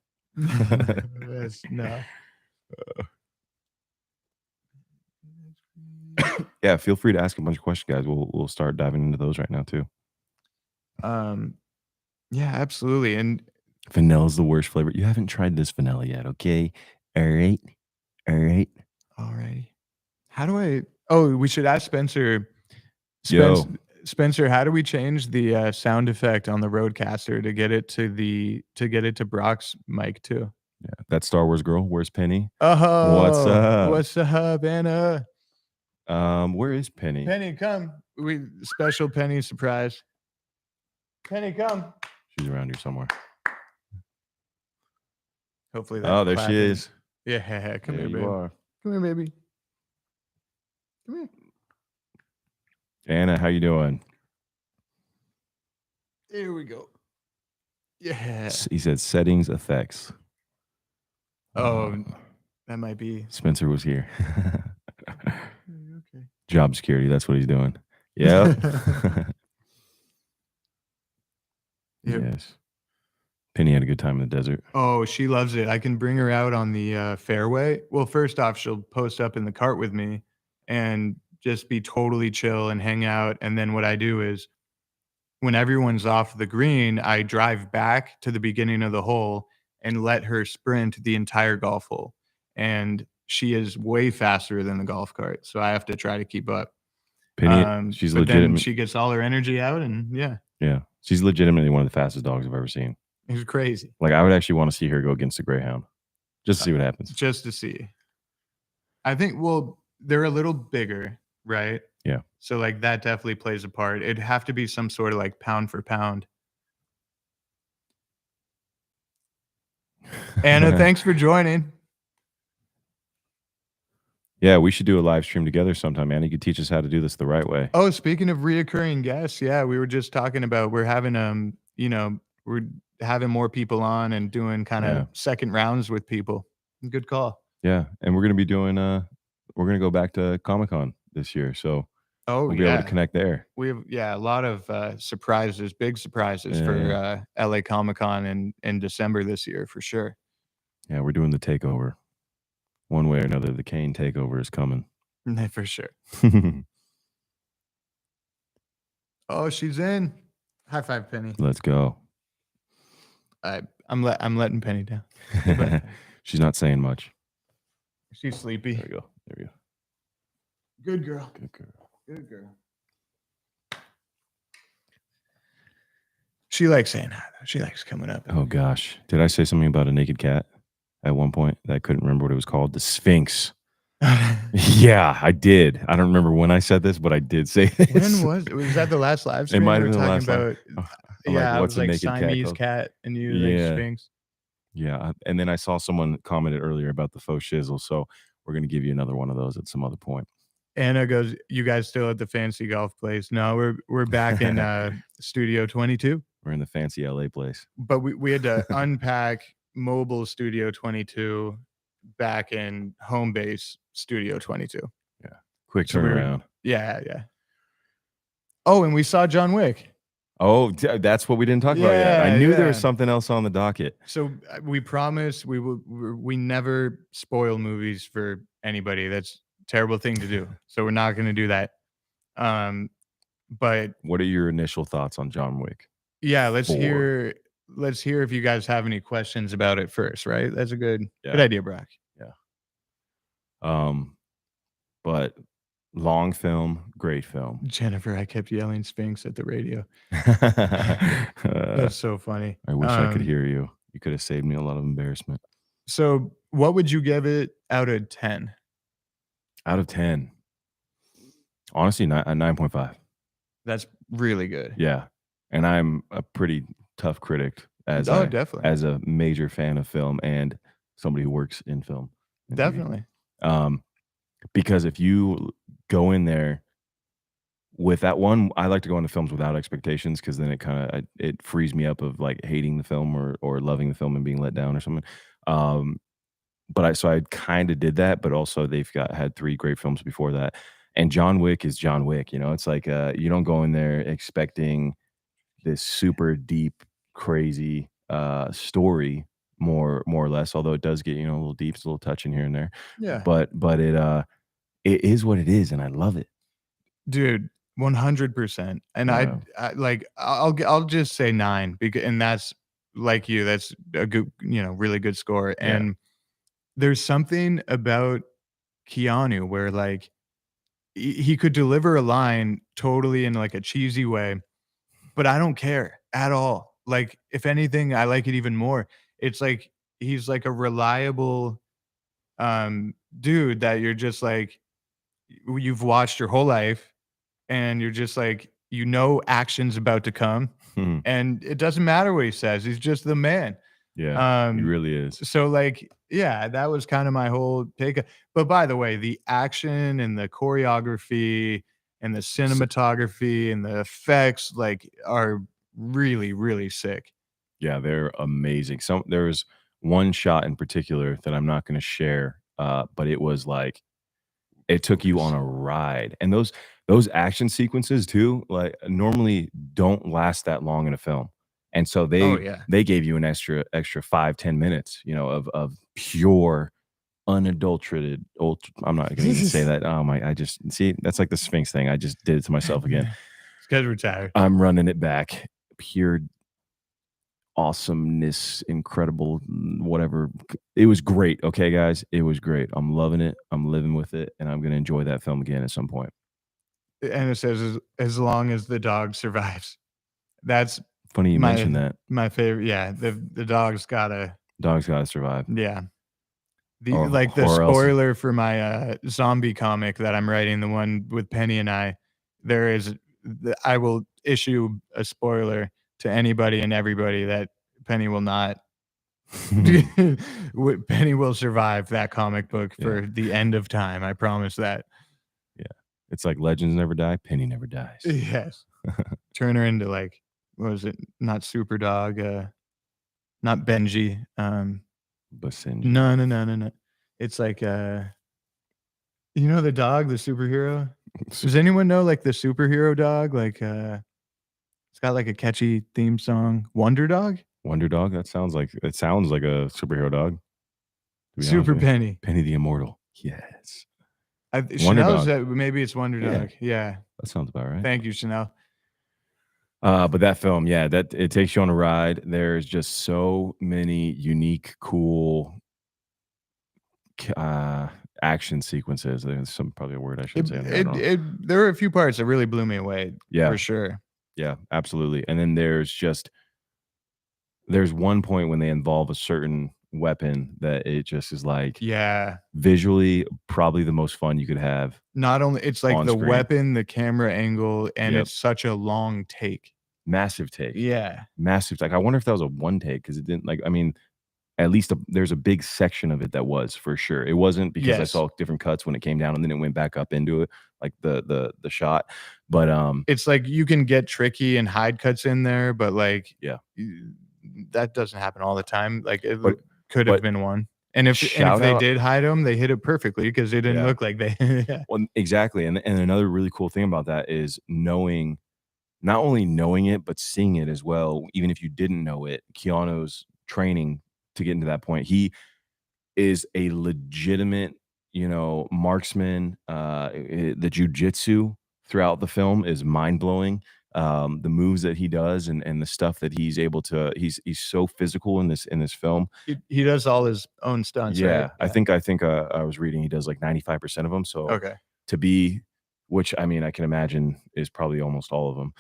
No. Yeah, feel free to ask a bunch of questions, guys. We'll start diving into those right now too. Yeah, absolutely. And Vanilla's the worst flavor. You haven't tried this vanilla yet, okay? All right. alrighty. How do I? Oh, we should ask Spencer. Yo. Spencer, how do we change the sound effect on the Rodecaster to get it to Brock's mic too? Yeah, that Star Wars girl. Where's Penny? Oh, What's up? What's up, Anna? Where is Penny? Penny, come. Special Penny surprise. Penny, come. She's around here somewhere. Hopefully that. Oh, there she is. Yeah, come There here, you baby. are. Come here, baby. Come here. Anna, how you doing? Here we go. Yeah. He said settings effects. Oh, that might be. Spencer was here. Okay. Job security. That's what he's doing. Yeah. Yep. Yes. Penny had a good time in the desert. Oh, she loves it. I can bring her out on the fairway. Well, first off, she'll post up in the cart with me and just be totally chill and hang out. And then what I do is when everyone's off the green, I drive back to the beginning of the hole and let her sprint the entire golf hole. And she is way faster than the golf cart. So I have to try to keep up. Penny, she's but then legitimate. she gets all her energy out and yeah. Yeah. She's legitimately one of the fastest dogs I've ever seen. It's crazy. Like, I would actually want to see her go against a greyhound just to see what happens. Just to see. I think, well, they're a little bigger, right? Yeah. So, like, that definitely plays a part. It'd have to be some sort of, like, pound for pound. Anna, thanks for joining. Yeah, we should do a live stream together sometime, Anna. You could teach us how to do this the right way. Oh, speaking of reoccurring guests, yeah, we were just talking about we're having we're having more people on and doing kind of second rounds with people. Good call. Yeah, and we're gonna be doing we're gonna go back to Comic-Con this year, so we'll be able to connect there. We have a lot of surprises, big surprises for LA Comic-Con in December this year for sure. Yeah, we're doing the takeover. One way or another, the Kane takeover is coming. For sure. Oh, she's in. High five, Penny. Let's go. I'm I'm letting Penny down. But She's not saying much. she's sleepy. There we go. There we go. Good girl. Good girl. Good girl. She likes saying hi, though. She likes coming up. Oh gosh, did I say something about a naked cat at one point that I couldn't remember what it was called? The Sphinx. Yeah, I did. I don't remember when I said this, but I did say this. When was that the last live It stream? might We have were been the talking last live. about I'm yeah, like, I what's was a like naked cat Siamese called? cat, and you like Yeah. Sphinx. Yeah, and then I saw someone commented earlier about the faux shizzle, so we're gonna give you another one of those at some other point. Anna goes, "You guys still at the fancy golf place?" No, we're back in Studio 22, We're in the fancy LA place. but we had to unpack mobile Studio 22 back in home base Studio 22. Yeah, quick So turnaround. yeah. Oh, and we saw John Wick. Oh, that's what we didn't talk about yet. I Yeah, knew there was yeah. something else on the docket. So we promise we never spoil movies for anybody. That's a terrible thing to do. So we're not going to do that. But What are your initial thoughts on John Wick? yeah, let's 4? hear if you guys have any questions about it first, right? That's a good Yeah. good idea, Brock. But long film, great film. Jennifer, I kept yelling Sphinx at the radio. Uh, That's so funny. I wish I could hear you. You could have saved me a lot of embarrassment. So, what would you give it out of 10? Out of 10. Honestly, a 9.5. That's really good. Yeah. And I'm a pretty tough critic Definitely. as a major fan of film and somebody who works in film. and TV. Definitely. Because if you go in there with that one, I like to go into films without expectations because then it frees me up of like hating the film or loving the film and being let down or something. But I kind of did that, but also they've had 3 great films before that. And John Wick is John Wick, it's like you don't go in there expecting this super deep, crazy story, more or less, although it does get, a little deep, it's a little touching here and there. Yeah. But it is what it is, and I love it. Dude, 100%. And Yeah. I like I'll just say 9 because and that's like you, that's a good, really good score. Yeah. And there's something about Keanu where like he could deliver a line totally in like a cheesy way, but I don't care at all. Like if anything, I like it even more. It's like he's like a reliable dude that you're just like you've watched your whole life and you're just like, action's about to come, Mhm. and it doesn't matter what he says. He's just the man. Yeah, he really is. So like, yeah, that was kind of my whole take. But by the way, the action and the choreography and the cinematography and the effects like are really, really sick. Yeah, they're amazing. There was one shot in particular that I'm not gonna share, but it was like it took you on a ride. And those action sequences too, like, normally don't last that long in a film. And so Oh yeah. they gave you an extra 5-10 minutes, of pure, unadulterated I'm not gonna even say that. Oh my, I just see, that's like the Sphinx thing. I just did it to myself again. It's 'cause we're tired. I'm running it back. Pure awesomeness, incredible, whatever. It was great. Okay, guys, it was great. I'm loving it. I'm living with it, and I'm gonna enjoy that film again at some point. And it says as long as the dog survives. That's Funny you mentioned that. my favorite. Yeah, the dog's gotta. Dog's gotta survive. Yeah. The Or like the else spoiler for my zombie comic that I'm writing, the one with Penny and I, I will issue a spoiler to anybody and everybody that Penny will not Penny will survive that comic book for the end of time. I promise that. Yeah. It's like legends never die, Penny never dies. Yes. Turn her into like, what was it? Not Super Dog, not Benji. Basinji. No. It's like the dog, the superhero? Does anyone know like the superhero dog? Like it's got like a catchy theme song. Wonder Dog? Wonder Dog? It sounds like a superhero dog. To be honest Super with you. Penny. Penny the Immortal. Yes. Chanel said maybe it's Wonder Yeah. Dog. Yeah. That sounds about right. Thank you, Chanel. But that film, yeah, that it takes you on a ride. There's just so many unique, cool k action sequences. There's some probably a word I It shouldn't say on here, I don't it know. it there were a few parts that really blew me away Yeah, for sure. yeah, absolutely, and then there's one point when they involve a certain weapon that it just is, like, Yeah. visually, probably the most fun you could have Not only it's like on the screen. weapon, the camera angle, and Yep, it's such a long take. massive take, Yeah. massive take. I wonder if that was a one take because it didn't like, I mean, at least there's a big section of it that was for sure. It wasn't because I Yes. saw different cuts when it came down and then it went back up into it, like the shot. But It's like you can get tricky and hide cuts in there, but, like, yeah. y that doesn't happen all the time. Like, it But could have but been one. And if shout they out, did hide them, they hit it perfectly because it didn't yeah. look like they yeah. Well, exactly. And another really cool thing about that is knowing, not only knowing it, but seeing it as well. Even if you didn't know it, Keanu's training to get into that point. He is a legitimate, marksman. The jujitsu throughout the film is mind blowing. The moves that he does and the stuff that he's able to, he's so physical in this film. He does all his own stunts, right? Yeah, Yeah. I think I was reading he does like 95% of them. So Okay. to be, which I mean I can imagine is probably almost all of them.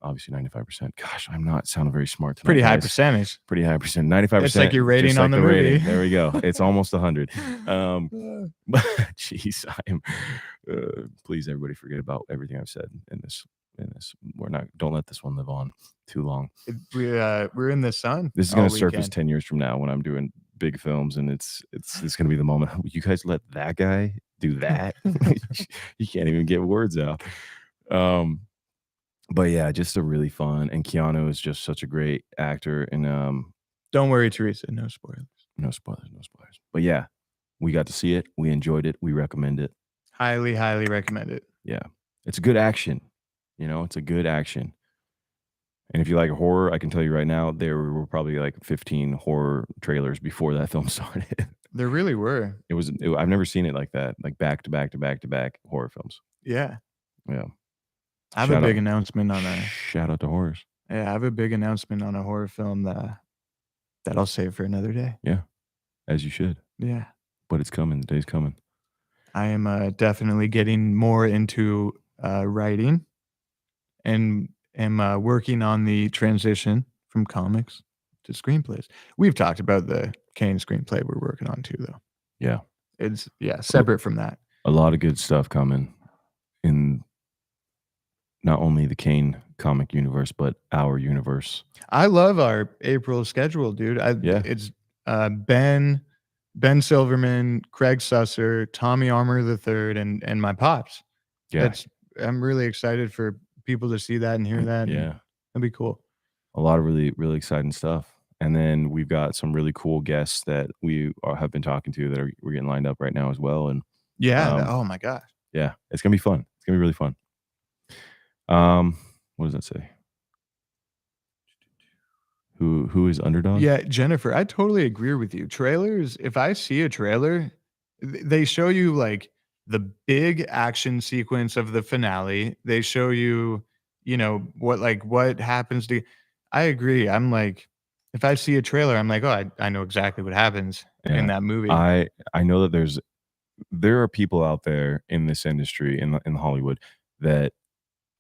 Obviously 95%. Gosh, I'm not sounding very smart tonight, Pretty high guys. percentage. Pretty high percent, It's like 95%, your just rating on like the the movie. rating. There we go. It's almost 100. Um, but jeez, I'm please everybody forget about everything I've said in this. We're not, don't let this one live on too long. We're in the sun This is all gonna surface weekend. 10 years from now when I'm doing big films and it's gonna be the moment. You guys let that guy do that? You can't even get words out. Um, but yeah, just a really fun, and Keanu is just such a great actor and, Don't worry, Teresa, no spoilers. no spoilers, no spoilers. But yeah, we got to see it, we enjoyed it, we recommend it. Highly, highly recommend it. Yeah. It's a good action, it's a good action. And if you like horror, I can tell you right now, there were probably like 15 horror trailers before that film started. There really were. I've never seen it like that, like back to back to back to back horror films. Yeah. Yeah. I have a Shout out big announcement on a shout out to horrors. yeah, I have a big announcement on a horror film that I'll save for another day. Yeah, as you should. Yeah. But it's coming, the day's coming. I am, definitely getting more into, writing and am, working on the transition from comics to screenplays. We've talked about the Kane screenplay we're working on too, though. Yeah. It's yeah, separate from that. A lot of good stuff coming in not only the Kane comic universe, but our universe. I love our April schedule, dude. Yeah. It's, Ben Silverman, Craig Susser, Tommy Armour the Third, and my pops. Yeah. That's I'm really excited for people to see that and hear that, and Yeah. that'd be cool. A lot of really, really exciting stuff. And then we've got some really cool guests that have been talking to that we're getting lined up right now as well. And Yeah, um, oh my gosh. yeah, it's gonna be fun. It's gonna be really fun. What does that say? Who is underdog? Yeah, Jennifer, I totally agree with you. Trailers, if I see a trailer, they show you, like, the big action sequence of the finale. They show you, what happens to I agree. I'm like, if I see a trailer, I'm like, "Oh, I know exactly what happens in Yeah. that movie." I know that there are people out there in this industry in Hollywood that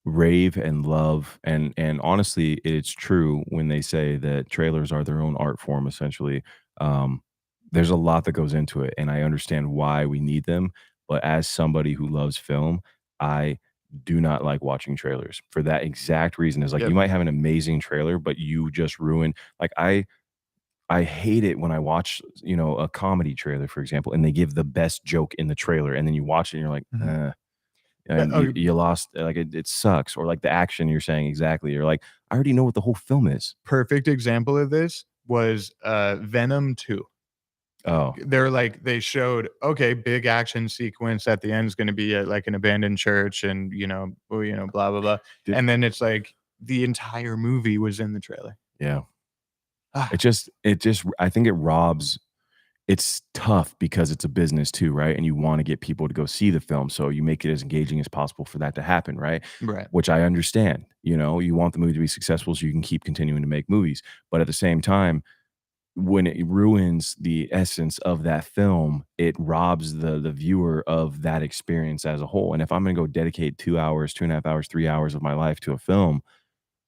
rave and love and honestly it's true when they say that trailers are their own art form essentially. um there's a lot that goes into it and I understand why we need them, but as somebody who loves film, I do not like watching trailers for that exact reason. Is like you Yep. might have an amazing trailer but you just ruin, like I hate it when I watch, a comedy trailer, for example, and they give the best joke in the trailer and then you watch it and you're like, Mhm. and Oh, you lost, like, it sucks, or, like, the action you're saying exactly, you're like, "I already know what the whole film is." perfect example of this was, Venom 2. Oh, They're like they showed, okay, big action sequence at the end is gonna be at, like, an abandoned church and, blah, blah, blah, did and then it's like the entire movie was in the trailer. yeah. Ah, It just I think it robs it's tough because it's a business too, right? And you wanna get people to go see the film, so you make it as engaging as possible for that to happen, right? Right. Which I understand, you want the movie to be successful so you can keep continuing to make movies, but at the same time, when it ruins the essence of that film, it robs the viewer of that experience as a whole, and if I'm gonna go dedicate 2 hours, 2.5 hours, 3 hours of my life to a film,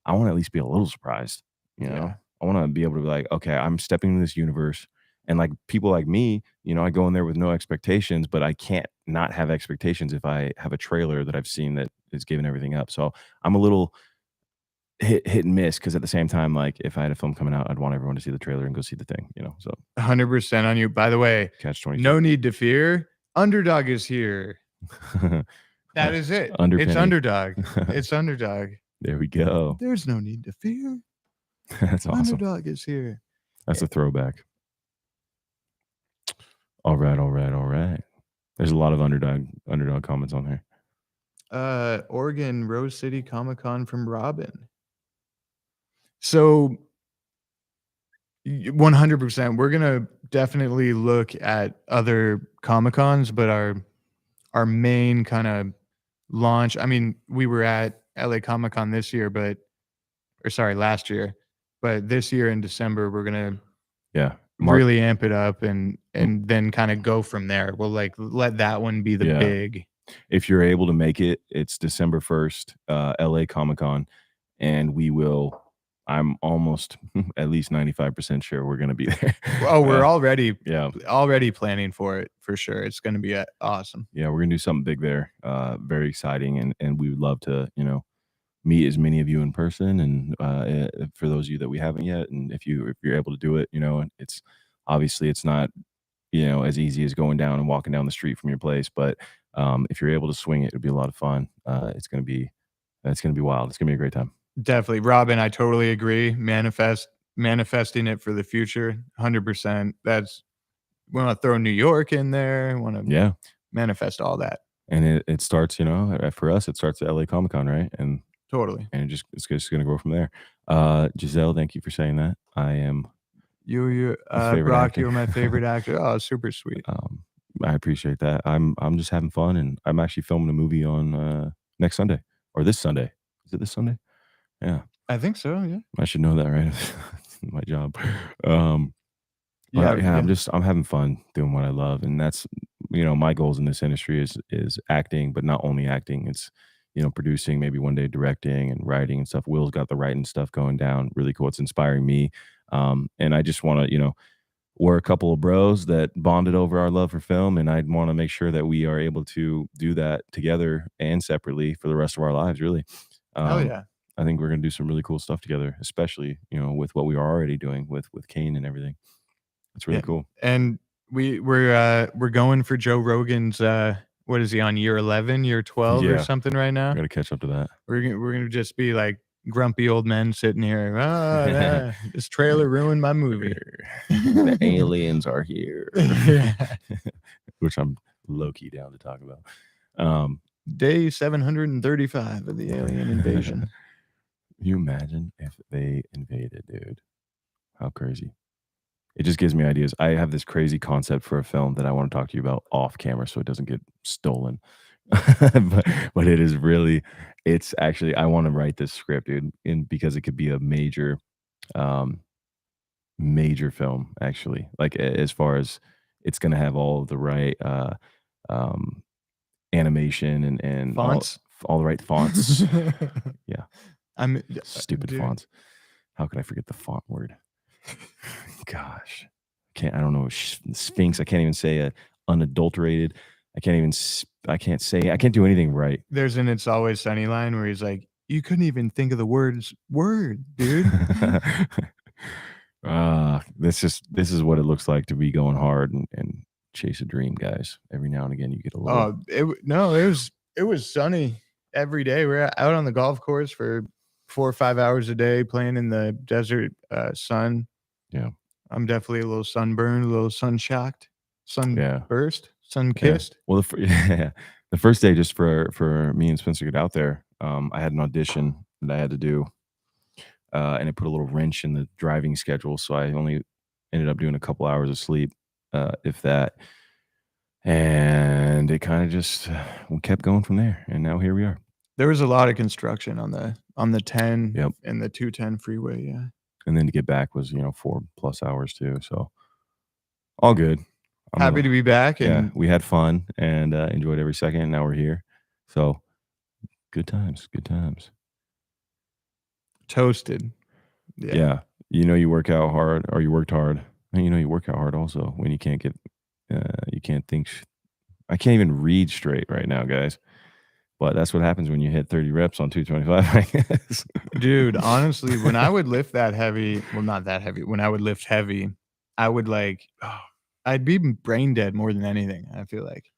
I wanna at least be a little surprised, you know? Yeah. I wanna be able to be like, "Okay, I'm stepping into this universe," and, like, people like me, I go in there with no expectations, but I can't not have expectations if I have a trailer that I've seen that is giving everything up, so I'm a little hit and miss because at the same time, like, if I had a film coming out, I'd want everyone to see the trailer and go see the thing, so 100% on you. By the way, catch 22. no need to fear. Underdog is here. That is it. It's Underpinning. underdog. It's underdog. There we go. There's no need to fear. That's awesome. Underdog is here. That's a throwback. Alright, alright, alright. There's a lot of underdog comments on here. Oregon Rose City Comic Con from Robin. So 100%. We're gonna definitely look at other Comic Cons, but our main kind of launch. I mean, we were at LA Comic Con this year, or sorry, last year, but this year in December we're gonna Yeah. really amp it up and then kind of go from there. We'll like let that one be the Yeah. big. If you're able to make it, it's December 1st, LA Comic Con, and I'm almost at least 95% sure we're gonna be there. Oh, we're already Yeah. planning for it for sure. It's gonna be awesome. Yeah, we're gonna do something big there. Very exciting, and we would love to, meet as many of you in person, and for those of you that we haven't yet, and if you're able to do it, it's obviously it's not as easy as going down and walking down the street from your place, but if you're able to swing it, it'll be a lot of fun. It's gonna be wild. It's gonna be a great time. Definitely. Robin, I totally agree. Manifesting it for the future, 100%. That's we wanna throw New York in there, wanna Yeah, manifest all that. and it starts, for us, it starts at LA Comic Con, right? Totally. And it's just gonna go from there. Giselle, thank you for saying that. I am You a favorite Brock, actor. you're my favorite actor. Oh, super sweet. I appreciate that. I'm just having fun, and I'm actually filming a movie on next Sunday or this Sunday. Is it this Sunday? Yeah, I think so, yeah. I should know that, right? My job. Um, Yeah, yeah, yeah. I'm having fun doing what I love, and that's my goals in this industry is acting, but not only acting. It's producing, maybe one day directing and writing and stuff. Will's got the writing stuff going down, really cool. It's inspiring me, and I just want to we're a couple of bros that bonded over our love for film, and I'd want to make sure that we are able to do that together and separately for the rest of our lives. Really, Hell um, yeah. I think we're gonna do some really cool stuff together, especially with what we are already doing with Kane and everything. It's really Yeah, cool. and we're going for Joe Rogan's, what is he on, year 11, year 12 or Yeah, something right I now? got to catch up to that. We're gonna just be like grumpy old men sitting here, "Oh, nah, this trailer ruined my movie." The aliens are here, Yeah. which I'm low key down to talk about. Um, Day 735 of the alien invasion. you imagine if they invaded, dude? How crazy! It just gives me ideas. I have this crazy concept for a film that I want to talk to you about off camera so it doesn't get stolen. but it's actually I want to write this script, dude, because it could be a um major film actually. Like as far as it's gonna have all of the right um animation and Fonts? all the right fonts. Yeah, I'm stupid dude, fonts. How could I forget the font word? Gosh. I don't know, Sphinx, I can't even say unadulterated. I can't do anything right. there's an It's Always Sunny line where he's like, "You couldn't even think of the word, dude." This is what it looks like to be going hard and chase a dream, guys. Every now and again, you get a little. Oh, no, it was sunny every day. We're out on the golf course for 4 or 5 hours a day playing in the desert, sun. Yeah, I'm definitely a little sunburned, a little sun-shocked, yeah, sunburst, yeah. sun-kissed. Well, yeah, the first day just for me and Spencer to get out there, I had an audition that I had to do, and it put a little wrench in the driving schedule, so I only ended up doing a couple hours of sleep. if that. And it kind of just we kept going from there, and now here we are. There was a lot of construction on the 10 Yep. and the 210 freeway, yeah. And then to get back was 4+ hours too. So all good. Happy to be back, Yeah, and we had fun and enjoyed every second. And now we're here. So good times, good times. toasted. Yeah. You work out hard, or you worked hard. And you work out hard also when you can't get, you can't think. I can't even read straight right now, guys. But that's what happens when you hit 30 reps on 225, I guess. Dude, honestly, when I would lift that heavy, well, not that heavy, when I would lift heavy, I would I'd be brain dead more than anything, I feel like.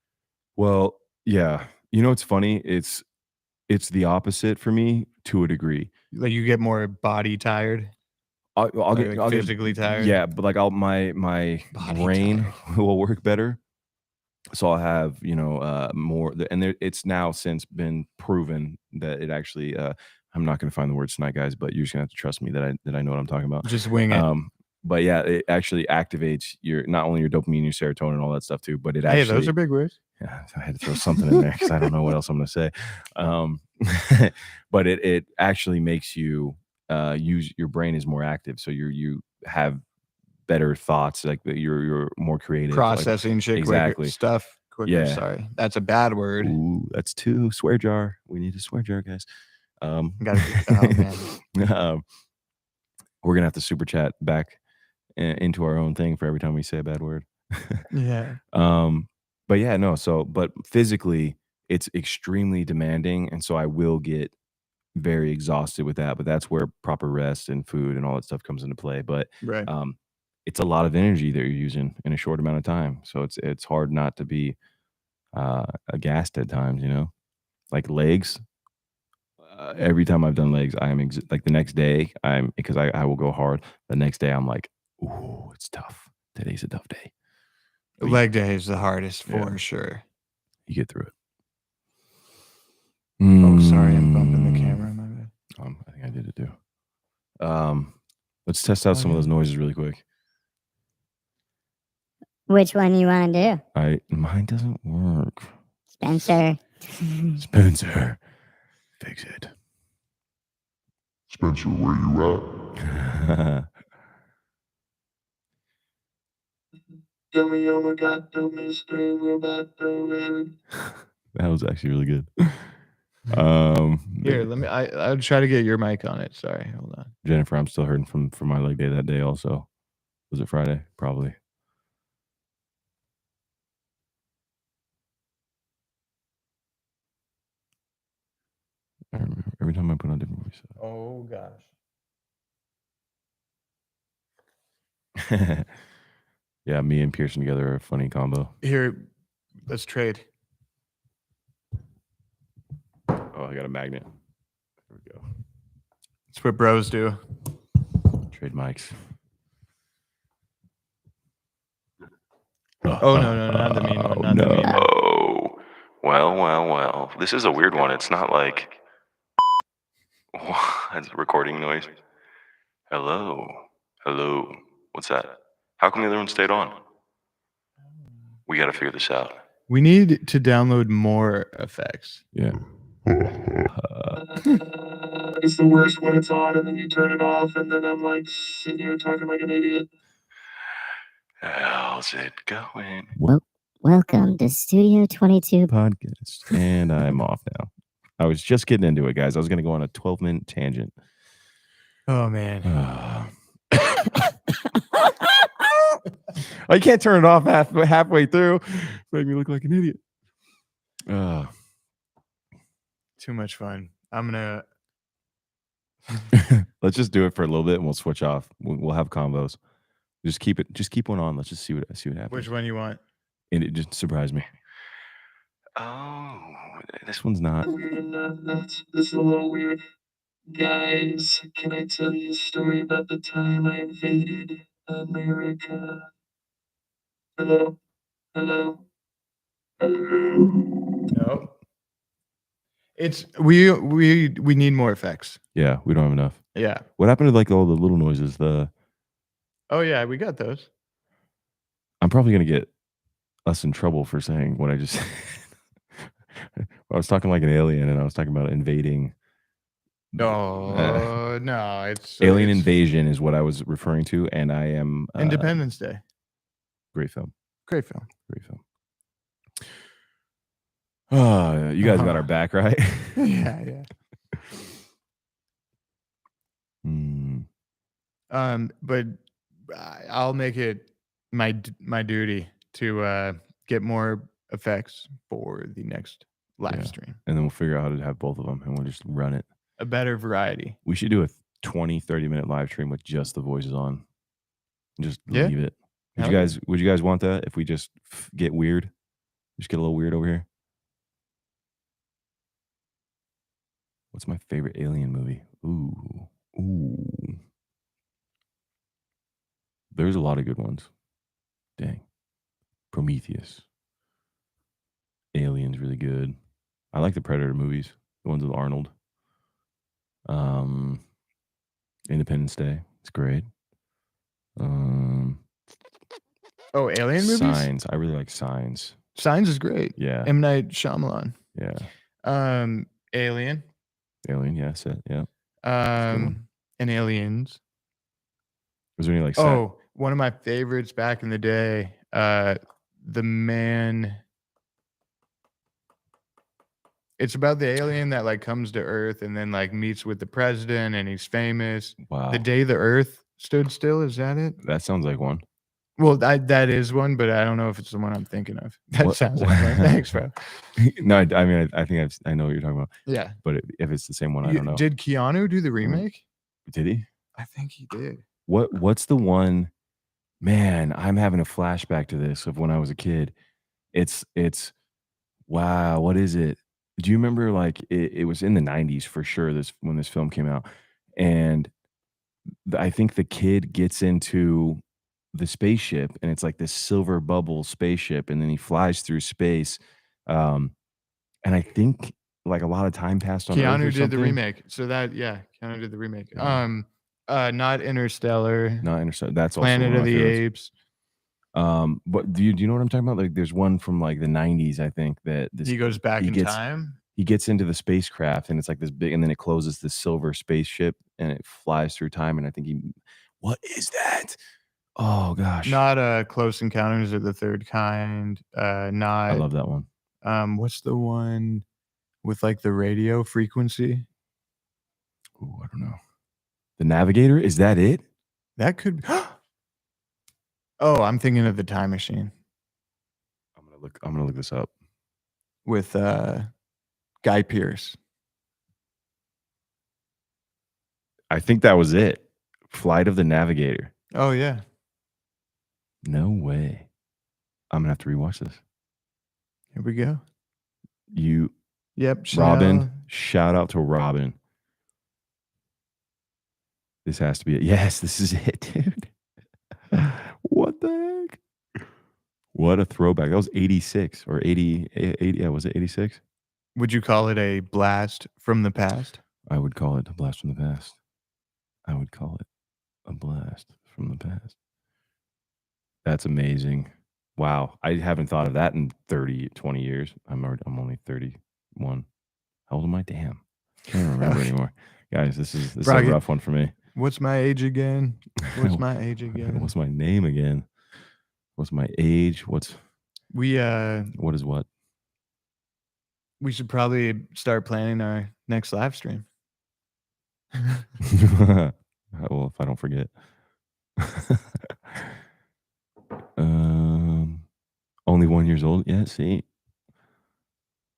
Well, yeah. It's funny? It's the opposite for me to a degree. Like, you get more body tired, I'll like physically tired. Yeah, but like my Body brain tired. will work better. So I'll have, more, it's now since been proven that it actually, I'm not going to find the words tonight, guys, but you're just gonna have to trust me that I know what I'm talking about. Just wing it. But yeah, it actually activates not only your dopamine, your serotonin, and all that stuff too, but it Hey, actually, those are big words. yeah, I had to throw something in there because I don't know what else I'm going to say. But it actually makes you use your brain is more active, so you have better thoughts, like you're more creative, like, Processing shit exactly. quicker, Yeah. sorry. That's a bad word. Ooh, that's 2 swear jar. We need a swear jar, guys. Oh, man. We're gonna have to super chat back into our own thing for every time we say a bad word. Yeah. But yeah, no. But physically, it's extremely demanding, and so I will get very exhausted with that. But that's where proper rest and food and all that stuff comes into play. But Right. it's a lot of energy that you're using in a short amount of time, so it's hard not to be aghast at times. Like legs. Every time I've done legs, I am like the next day, because I will go hard. The next day, I'm like, ooh, it's tough. Today's a tough day. But Leg day is the hardest Yeah. for sure. you get through it. Oh, sorry, I'm bumping the camera, my bad. I think I did it too. Let's test out some of those noises really quick. Which one you want to do? Mine doesn't work. Spencer. Spencer, fix it. Spencer, where you at? That was actually really good. Here, let me. I'll try to get your mic on it. Sorry, hold on. Jennifer, I'm still hurting from my leg day that day. Also, was it Friday? Probably. I remember every time I put on a different voice. Oh gosh. Yeah, me and Pearson together are a funny combo. Here, let's trade. Oh, I got a magnet. There we go. That's what bros do. Trade mics. Oh no, not the mean one. Not the mean one. Oh, well. This is a weird one. It's not like that's a recording noise. Hello. What's that? How come the other one stayed on? We got to figure this out. We need to download more effects. Yeah. It's the worst when it's on and then you turn it off and then I'm like sitting here talking like an idiot. How's it going? Welcome to Studio 22 Podcast. And I'm off now. I was just getting into it, guys. I was going to go on a 12-minute tangent. Oh man. I can't turn it off halfway through. Make me look like an idiot. Too much fun. I'm gonna. Let's just do it for a little bit and we'll switch off. We'll have combos. Just keep one on. Let's just see what happens. Which one you want? And it just surprised me. Oh, this one's not. This is a little weird. Guys, can I tell you a story about the time I invaded America? Hello? No. It's we need more effects. Yeah, we don't have enough. Yeah. What happened to like all the little noises? Oh yeah, we got those. I'm probably gonna get us in trouble for saying what I just said. I was talking like an alien, and I was talking about invading. Oh no, it's Alien it's Invasion is what I was referring to, and I am Independence Day. Great film. Great film. Great film. You guys got our back, right? Yeah. But I'll make it my duty to get more effects for the next live stream. And then we'll figure out how to have both of them, and we'll just run it. A better variety. We should do a 20-30 minute live stream with just the voices on. Just Yeah. leave it. Would you guys want that if we just get weird? Just get a little weird over here. What's my favorite alien movie? Ooh. There's a lot of good ones. Dang. Prometheus. Alien's really good. I like the Predator movies, the ones with Arnold. Independence Day. It's great. Alien movies? Signs. I really like Signs. Signs is great. Yeah. M. Night Shyamalan. Yeah. Alien. Alien, yeah, set, yeah. And Aliens. Was there any like one of my favorites back in the day, The Man. It's about the alien that like comes to Earth and then like meets with the president and he's famous. Wow. The Day the Earth Stood Still, is that it? That sounds like one. Well, that is one, but I don't know if it's the one I'm thinking of. That sounds like one. Thanks, bro. No, I mean, I think I know what you're talking about. Yeah. But if it's the same one, I don't know. Did Keanu do the remake? Did he? I think he did. What's the one? Man, I'm having a flashback to this of when I was a kid. It's wow. What is it? Do you remember? Like it was in the 90s for sure. When this film came out, and I think the kid gets into the spaceship, and it's like this silver bubble spaceship, and then he flies through space. And I think like a lot of time passed on. Keanu Earth or did the something. remake. So Keanu did the remake. Yeah. Not Interstellar. Not Interstellar. That's also Planet of the favorites. Apes. But do you know what I'm talking about? Like, there's one from like the 90s, I think, that he goes back in time. He gets into the spacecraft, and it's like this big, and then it closes this silver spaceship, and it flies through time. And I think what is that? Oh gosh, not Close Encounters of the Third Kind. Not. I love that one. What's the one with like the radio frequency? Oh, I don't know. The Navigator, is that it? That could be. Oh, I'm thinking of The Time Machine. I'm gonna look this up. With Guy Pearce. I think that was it. Flight of the Navigator. Oh yeah. No way. I'm gonna have to rewatch this. Here we go. Yep. Robin. Shout out to Robin. This has to be it. Yes, this is it, dude. What the heck? What a throwback. That was 86 or 80. Yeah, was it 86? Would you call it a blast from the past? I would call it a blast from the past. I would call it a blast from the past. That's amazing. Wow. I haven't thought of that in 20 years. I'm only 31. How old am I? Damn. Can't remember anymore. Guys, this is a rough one for me. What's my age again? What's my age again? What's my name again? What's my age? What is what? We should probably start planning our next live stream. Well, if I don't forget. Only 1 year old. Yeah, see.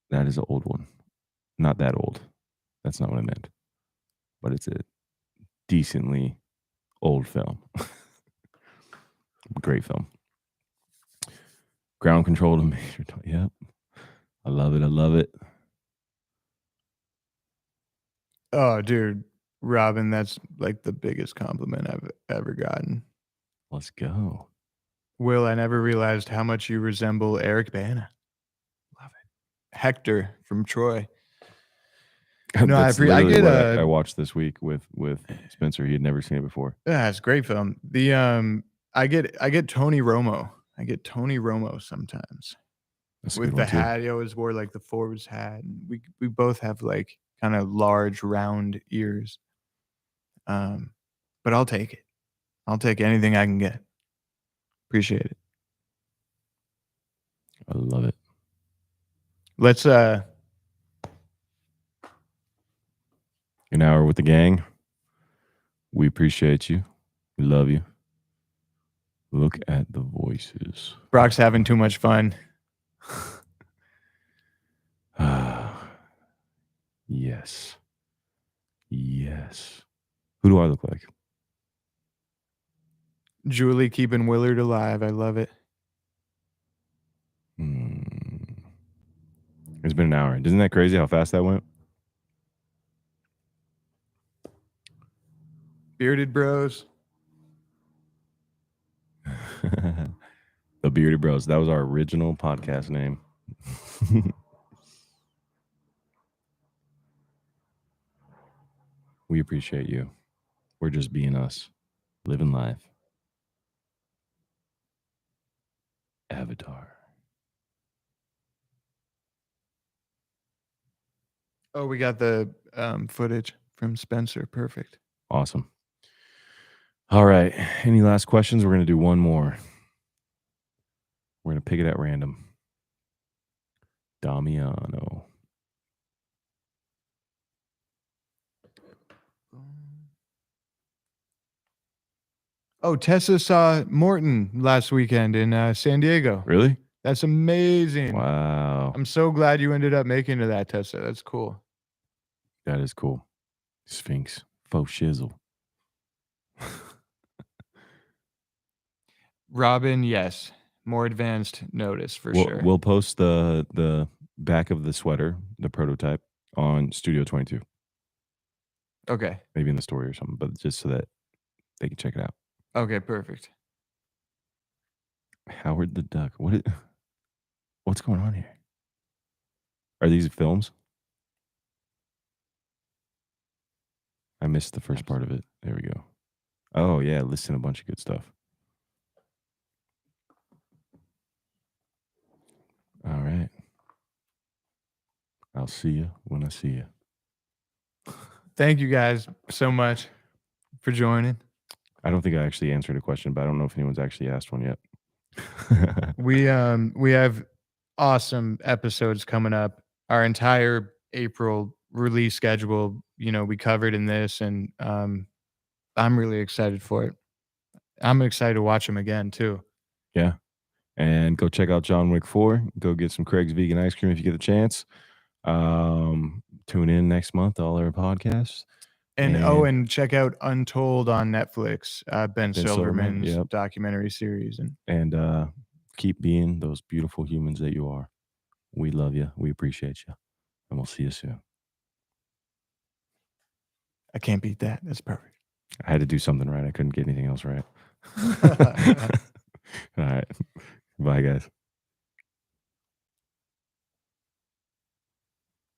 That is an old one. Not that old. That's not what I meant. But it's a decently old film. Great film. Ground Control to Major. Yep. I love it. I love it. Oh, dude. Robin, that's like the biggest compliment I've ever gotten. Let's go. Will, I never realized how much you resemble Eric Bana. Love it. Hector from Troy. No, I watched this week with Spencer. He had never seen it before. Yeah, it's a great film. The I get Tony Romo I get Tony Romo sometimes. That's a With good the one too. hat, he always wore like the Forbes hat. And we both have like kind of large, round ears. But I'll take it. I'll take anything I can get. Appreciate it. I love it. Let's An hour with the gang. We appreciate you. We love you. Look at the voices. Brock's having too much fun. Yes. Yes. Who do I look like? Julie keeping Willard alive. I love it. It's been an hour. Isn't that crazy how fast that went? Bearded Bros. The Bearded Bros. That was our original podcast name. We appreciate you. We're just being us, living life. Avatar. Oh, we got the footage from Spencer. Perfect. Awesome. All right. Any last questions? We're going to do one more. We're going to pick it at random. Damiano. Oh, Tessa saw Morton last weekend in San Diego. Really? That's amazing. Wow. I'm so glad you ended up making to that, Tessa. That's cool. That is cool. Sphinx. Faux shizzle. Robin, yes. More advanced notice for sure. We'll post the back of the sweater, the prototype, on Studio 22. Okay. Maybe in the story or something, but just so that they can check it out. Okay, perfect. Howard the Duck. What's going on here? Are these films? I missed the first part of it. There we go. Oh, yeah. Listen, a bunch of good stuff. All right. I'll see you when I see you. Thank you guys so much for joining. I don't think I actually answered a question, but I don't know if anyone's actually asked one yet. We have awesome episodes coming up. Our entire April release schedule, we covered in this, and I'm really excited for it. I'm excited to watch them again too. Yeah. And go check out John Wick 4. Go get some Craig's Vegan Ice Cream if you get the chance. Tune in next month to all our podcasts. And check out Untold on Netflix, Ben Silverman, Silverman's yep. documentary series. And keep being those beautiful humans that you are. We love you. We appreciate you. And we'll see you soon. I can't beat that. That's perfect. I had to do something right. I couldn't get anything else right. All right. Bye, guys.